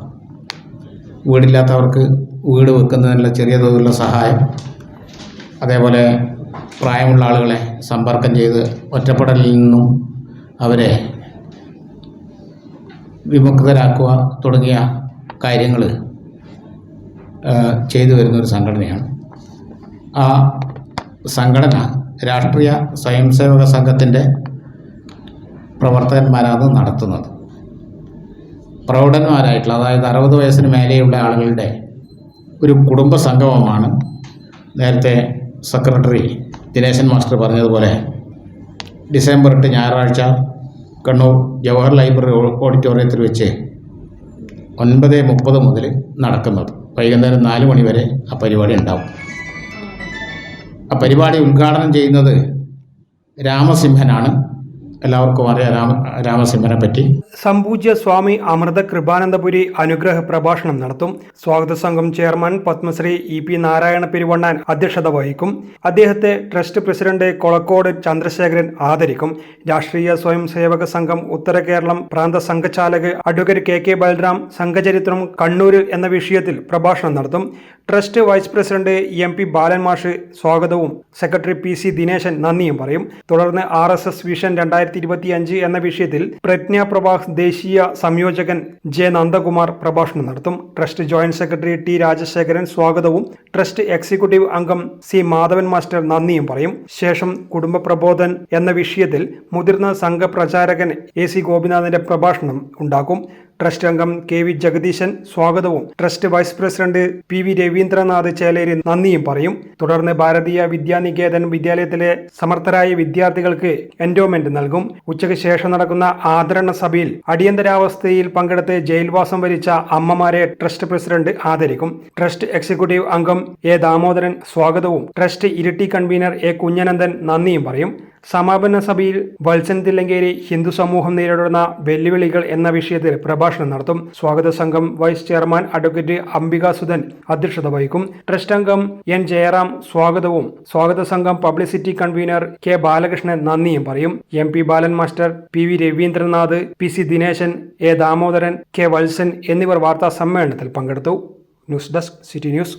വീടില്ലാത്തവർക്ക് വീട് വെക്കുന്നതിനുള്ള ചെറിയ തോതിലുള്ള സഹായം, അതേപോലെ പ്രായമുള്ള ആളുകളെ സമ്പർക്കം ചെയ്ത് ഒറ്റപ്പെടലിൽ നിന്നും അവരെ വിമുക്തരാക്കുക തുടങ്ങിയ കാര്യങ്ങൾ ചെയ്തു വരുന്നൊരു സംഘടനയാണ്. ആ സംഘടന രാഷ്ട്രീയ സ്വയംസേവക സംഘത്തിൻ്റെ പ്രവർത്തകന്മാരാണ് നടത്തുന്നത്. പ്രൗഢന്മാരായിട്ടുള്ള, അതായത് 60 വയസ്സിന് മേലെയുള്ള ആളുകളുടെ ഒരു കുടുംബ സംഗമമാണ്. നേരത്തെ സെക്രട്ടറി ദിനേശൻ മാസ്റ്റർ പറഞ്ഞതുപോലെ ഡിസംബർ 8 ഞായറാഴ്ച കണ്ണൂർ ജവഹർ ലൈബ്രറി ഓഡിറ്റോറിയത്തിൽ വെച്ച് 9:30 മുതൽ നടക്കുന്നത്. വൈകുന്നേരം 4 മണി വരെ ആ പരിപാടി ഉണ്ടാവും. ആ പരിപാടി ഉദ്ഘാടനം ചെയ്യുന്നത് രാമസിംഹനാണ്. എല്ലാവർക്കും അറിയാം രാമസിംഹനെ പറ്റി. സംപൂജ്യ സ്വാമി അമൃത കൃപാനന്ദപുരി അനുഗ്രഹ പ്രഭാഷണം നടത്തും. സ്വാഗത സംഘം ചെയർമാൻ പത്മശ്രീ EP നാരായണ പെരുവണ്ണാൻ അധ്യക്ഷത വഹിക്കും. അദ്ദേഹത്തെ ട്രസ്റ്റ് പ്രസിഡന്റ് കൊളക്കോട് ചന്ദ്രശേഖരൻ ആദരിക്കും. രാഷ്ട്രീയ സ്വയം സേവക സംഘം ഉത്തര കേരളം പ്രാന്ത സംഘചാലക് അഡ്വക്കേറ്റ് KK ബൽറാം സംഘചരിത്രം കണ്ണൂർ എന്ന വിഷയത്തിൽ പ്രഭാഷണം നടത്തും. ട്രസ്റ്റ് വൈസ് പ്രസിഡന്റ് MP ബാലൻ മാഷ് സ്വാഗതവും സെക്രട്ടറി PC ദിനേശൻ നന്ദിയും പറയും. തുടർന്ന് RSS വിഷൻ 2025 എന്ന വിഷയത്തിൽ പ്രജ്ഞ പ്രവാഹ് ദേശീയ സംയോജകൻ J നന്ദകുമാർ പ്രഭാഷണം നടത്തും. Trust joint secretary T Rajasekharan സ്വാഗതവും ട്രസ്റ്റ് എക്സിക്യൂട്ടീവ് അംഗം C മാധവൻ മാസ്റ്റർ നന്ദിയും പറയും. ശേഷം കുടുംബ പ്രബോധൻ എന്ന വിഷയത്തിൽ മുതിർന്ന സംഘപ്രചാരകൻ AC ഗോപിനാഥിന്റെ പ്രഭാഷണം ഉണ്ടാക്കും. ട്രസ്റ്റ് അംഗം KV ജഗദീശൻ സ്വാഗതവും trust vice president PV Ravindranath Cheleri നന്ദിയും പറയും. തുടർന്ന് ഭാരതീയ വിദ്യാനികേതൻ വിദ്യാലയത്തിലെ സമർത്ഥരായ വിദ്യാർത്ഥികൾക്ക് എൻഡോമെന്റ് നൽകും. ഉച്ചയ്ക്ക് ശേഷം നടക്കുന്ന ആദരണ സഭയിൽ അടിയന്തരാവസ്ഥയിൽ പങ്കെടുത്ത് ജയിൽവാസം വരിച്ച അമ്മമാരെ ട്രസ്റ്റ് പ്രസിഡന്റ് ആദരിക്കും. ട്രസ്റ്റ് എക്സിക്യൂട്ടീവ് അംഗം A ദാമോദരൻ സ്വാഗതവും trust Iritty convener A Kunhanandan നന്ദിയും പറയും. സമാപന സഭയിൽ വത്സൻ തില്ലങ്കേരി ഹിന്ദു സമൂഹം നേരിടുന്ന വെല്ലുവിളികൾ എന്ന വിഷയത്തിൽ പ്രഭാഷണം നടത്തും. സ്വാഗത സംഘം വൈസ് ചെയർമാൻ അഡ്വക്കേറ്റ് അംബികാസുധൻ അധ്യക്ഷത വഹിക്കും. ട്രസ്റ്റ് അംഗം N ജയറാം സ്വാഗതവും സ്വാഗത സംഘം പബ്ലിസിറ്റി കൺവീനർ K ബാലകൃഷ്ണൻ നന്ദിയും പറയും. MP Balan master, PV Ravindranath, PC Dineshan, A Damodaran, K Valsan എന്നിവർ വാർത്താ സമ്മേളനത്തിൽ പങ്കെടുത്തു. News desk city news.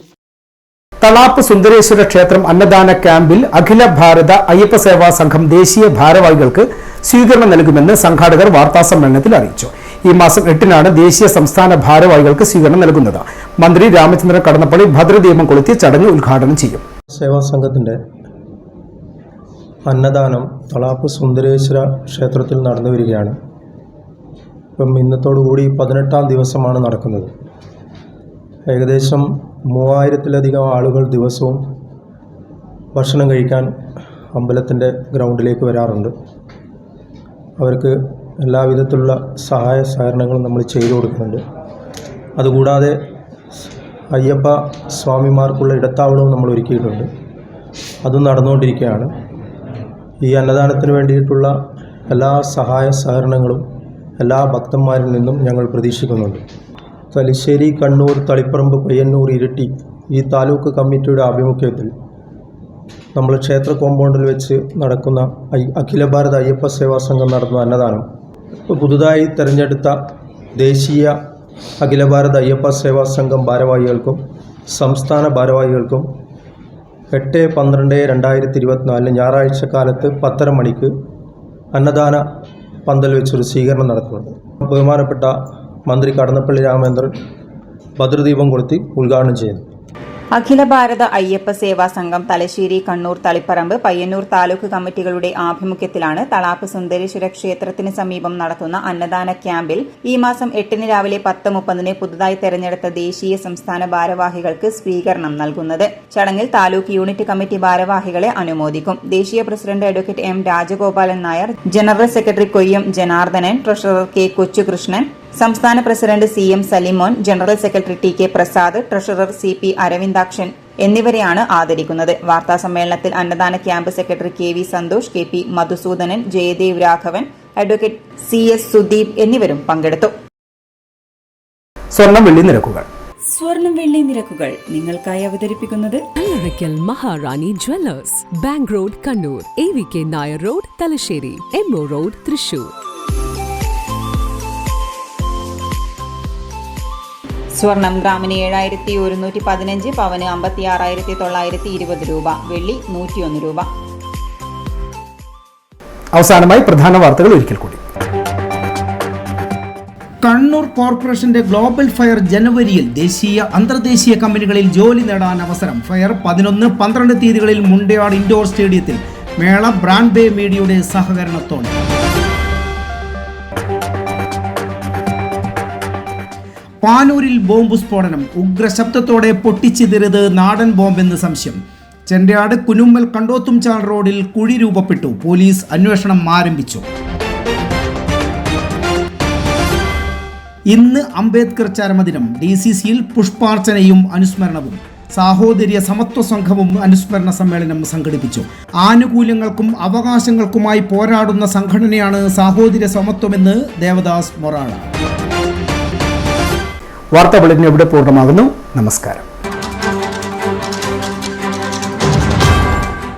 Thalap Sundareshwara ക്ഷേത്രം അന്നദാന ക്യാമ്പിൽ അഖില ഭാരത അയ്യപ്പ സേവാ സംഘം ദേശീയ ഭാരവാഹികൾക്ക് സ്വീകരണം നൽകുമെന്ന് സംഘാടകർ വാർത്താസമ്മേളനത്തിൽ അറിയിച്ചു. ഈ മാസം 8-നാണ് ദേശീയ സംസ്ഥാന ഭാരവാഹികൾക്ക് സ്വീകരണം നൽകുന്നത്. മന്ത്രി രാമചന്ദ്രൻ കടന്നപ്പള്ളി ഭദ്രദീപം കൊളുത്തി ചടങ്ങ് ഉദ്ഘാടനം ചെയ്യും. സേവാ സംഘത്തിൻ്റെ അന്നദാനം തളാപ്പ് സുന്ദരേശ്വര ക്ഷേത്രത്തിൽ നടന്നു വരികയാണ്. ഇപ്പം ഇന്നത്തോടുകൂടി 18-ാം ദിവസമാണ് നടക്കുന്നത്. ഏകദേശം 3000-ലധികം ആളുകൾ ദിവസവും ഭക്ഷണം കഴിക്കാൻ അമ്പലത്തിൻ്റെ ഗ്രൗണ്ടിലേക്ക് വരാറുണ്ട്. അവർക്ക് എല്ലാവിധത്തിലുള്ള സഹായ സഹകരണങ്ങളും നമ്മൾ ചെയ്തു കൊടുക്കുന്നുണ്ട്. അതുകൂടാതെ അയ്യപ്പ സ്വാമിമാർക്കുള്ള ഇടത്താവളവും നമ്മൾ ഒരുക്കിയിട്ടുണ്ട്. അതും നടന്നുകൊണ്ടിരിക്കുകയാണ്. ഈ അന്നദാനത്തിന് വേണ്ടിയിട്ടുള്ള എല്ലാ സഹായ സഹകരണങ്ങളും എല്ലാ ഭക്തന്മാരിൽ നിന്നും ഞങ്ങൾ പ്രതീക്ഷിക്കുന്നുണ്ട്. തലശ്ശേരി, കണ്ണൂർ, തളിപ്പറമ്പ്, പയ്യന്നൂർ, ഇരിട്ടി ഈ താലൂക്ക് കമ്മിറ്റിയുടെ ആഭിമുഖ്യത്തിൽ നമ്മൾ ക്ഷേത്ര കോമ്പൗണ്ടിൽ വെച്ച് നടക്കുന്ന അഖില ഭാരത അയ്യപ്പ സേവാ സംഘം നടത്തുന്ന അന്നദാനം പുതുതായി തിരഞ്ഞെടുത്ത ദേശീയ അഖില ഭാരത അയ്യപ്പ സേവാ സംഘം ഭാരവാഹികൾക്കും സംസ്ഥാന ഭാരവാഹികൾക്കും 8/12/2024 ഞായറാഴ്ച കാലത്ത് 10:30 മണിക്ക് അന്നദാന പന്തൽ വെച്ചൊരു സ്വീകരണം നടത്തുന്നുണ്ട്. ബഹുമാനപ്പെട്ട മന്ത്രി കടന്നപ്പള്ളി രാമചന്ദ്രൻ ഭദ്രദീപം കൊളുത്തി ഉദ്ഘാടനം ചെയ്യുന്നു. അഖില ഭാരത അയ്യപ്പ സേവാ സംഘം തലശ്ശേരി, കണ്ണൂർ, തളിപ്പറമ്പ്, പയ്യന്നൂർ താലൂക്ക് കമ്മിറ്റികളുടെ ആഭിമുഖ്യത്തിലാണ് തളാപ്പ് സുന്ദരേശ്വര ക്ഷേത്രത്തിന് സമീപം നടത്തുന്ന അന്നദാന ക്യാമ്പിൽ ഈ മാസം 8 രാവിലെ 10:30 പുതുതായി തെരഞ്ഞെടുത്ത ദേശീയ സംസ്ഥാന ഭാരവാഹികൾക്ക് സ്വീകരണം നൽകുന്നത്. ചടങ്ങിൽ താലൂക്ക് യൂണിറ്റ് കമ്മിറ്റി ഭാരവാഹികളെ അനുമോദിക്കും. ദേശീയ president advocate M Rajagopalan Nair, general secretary Koyyam Janardhanan, treasurer K Kochukrishnan, സംസ്ഥാന president CM Salimon, general secretary TK Prasad, treasurer CP Aravindakshan എന്നിവരെയാണ് ആദരിക്കുന്നത്. വാർത്താസമ്മേളനത്തിൽ അന്നദാന camp secretary KV Santhosh, KP Madhusoodanan, Jayadev Raghavan, advocate CS Sudeep എന്നിവരും പങ്കെടുത്തു. സ്വർണം വെള്ളി നിരക്കുകൾ നിങ്ങൾക്കായി അവതരിപ്പിക്കുന്നത് അല്ലറയ്ക്കൽ Maharani jewellers, bank road Kannur, AVK Nair road Thalassery, MO road Thrissur. സ്വർണം ഗ്രാമിന് 7115, പവന് 56,920 രൂപ, വെള്ളി 101 രൂപ. അവസാനമായി പ്രധാന വാർത്തകൾ ഒരിക്കൽ കൂടി. കണ്ണൂർ കോർപ്പറേഷന്റെ ഗ്ലോബൽ ഫയർ ജനുവരിയിൽ ദേശീയ അന്തർദേശീയ കമ്പനികളിൽ ജോലി നേടാൻ അവസരം. ഫയർ 11-12 തീയതികളിൽ മുണ്ടയാട് ഇൻഡോർ സ്റ്റേഡിയത്തിൽ. മേള ബ്രാൻഡ് ബേ മീഡിയയുടെ സഹകരണത്തോടെ. പാനൂരിൽ ബോംബ് സ്ഫോടനം. ഉഗ്രശബ്ദത്തോടെ പൊട്ടിച്ചിതറിയത് നാടൻ ബോംബെന്ന് സംശയം. ചെണ്ടയാട് കുനുമ്മൽ കണ്ടോത്തുംചാൽ റോഡിൽ കുഴി രൂപപ്പെട്ടു. പോലീസ് അന്വേഷണം ആരംഭിച്ചു. ഇന്ന് അംബേദ്കർ ചരമദിനം. DCCയിൽ പുഷ്പാർച്ചനയും അനുസ്മരണവും. സാഹോദര്യ സമത്വ സംഘവും അനുസ്മരണ സമ്മേളനം സംഘടിപ്പിച്ചു. ആനുകൂല്യങ്ങൾക്കും അവകാശങ്ങൾക്കുമായി പോരാടുന്ന സംഘടനയാണ് സാഹോദര്യ സമത്വമെന്ന് ദേവദാസ് മൊറാള. വാർത്താ ബുള്ളറ്റിൻ ഇവിടെ പൂർണ്ണമാകുന്നു. നമസ്കാരം.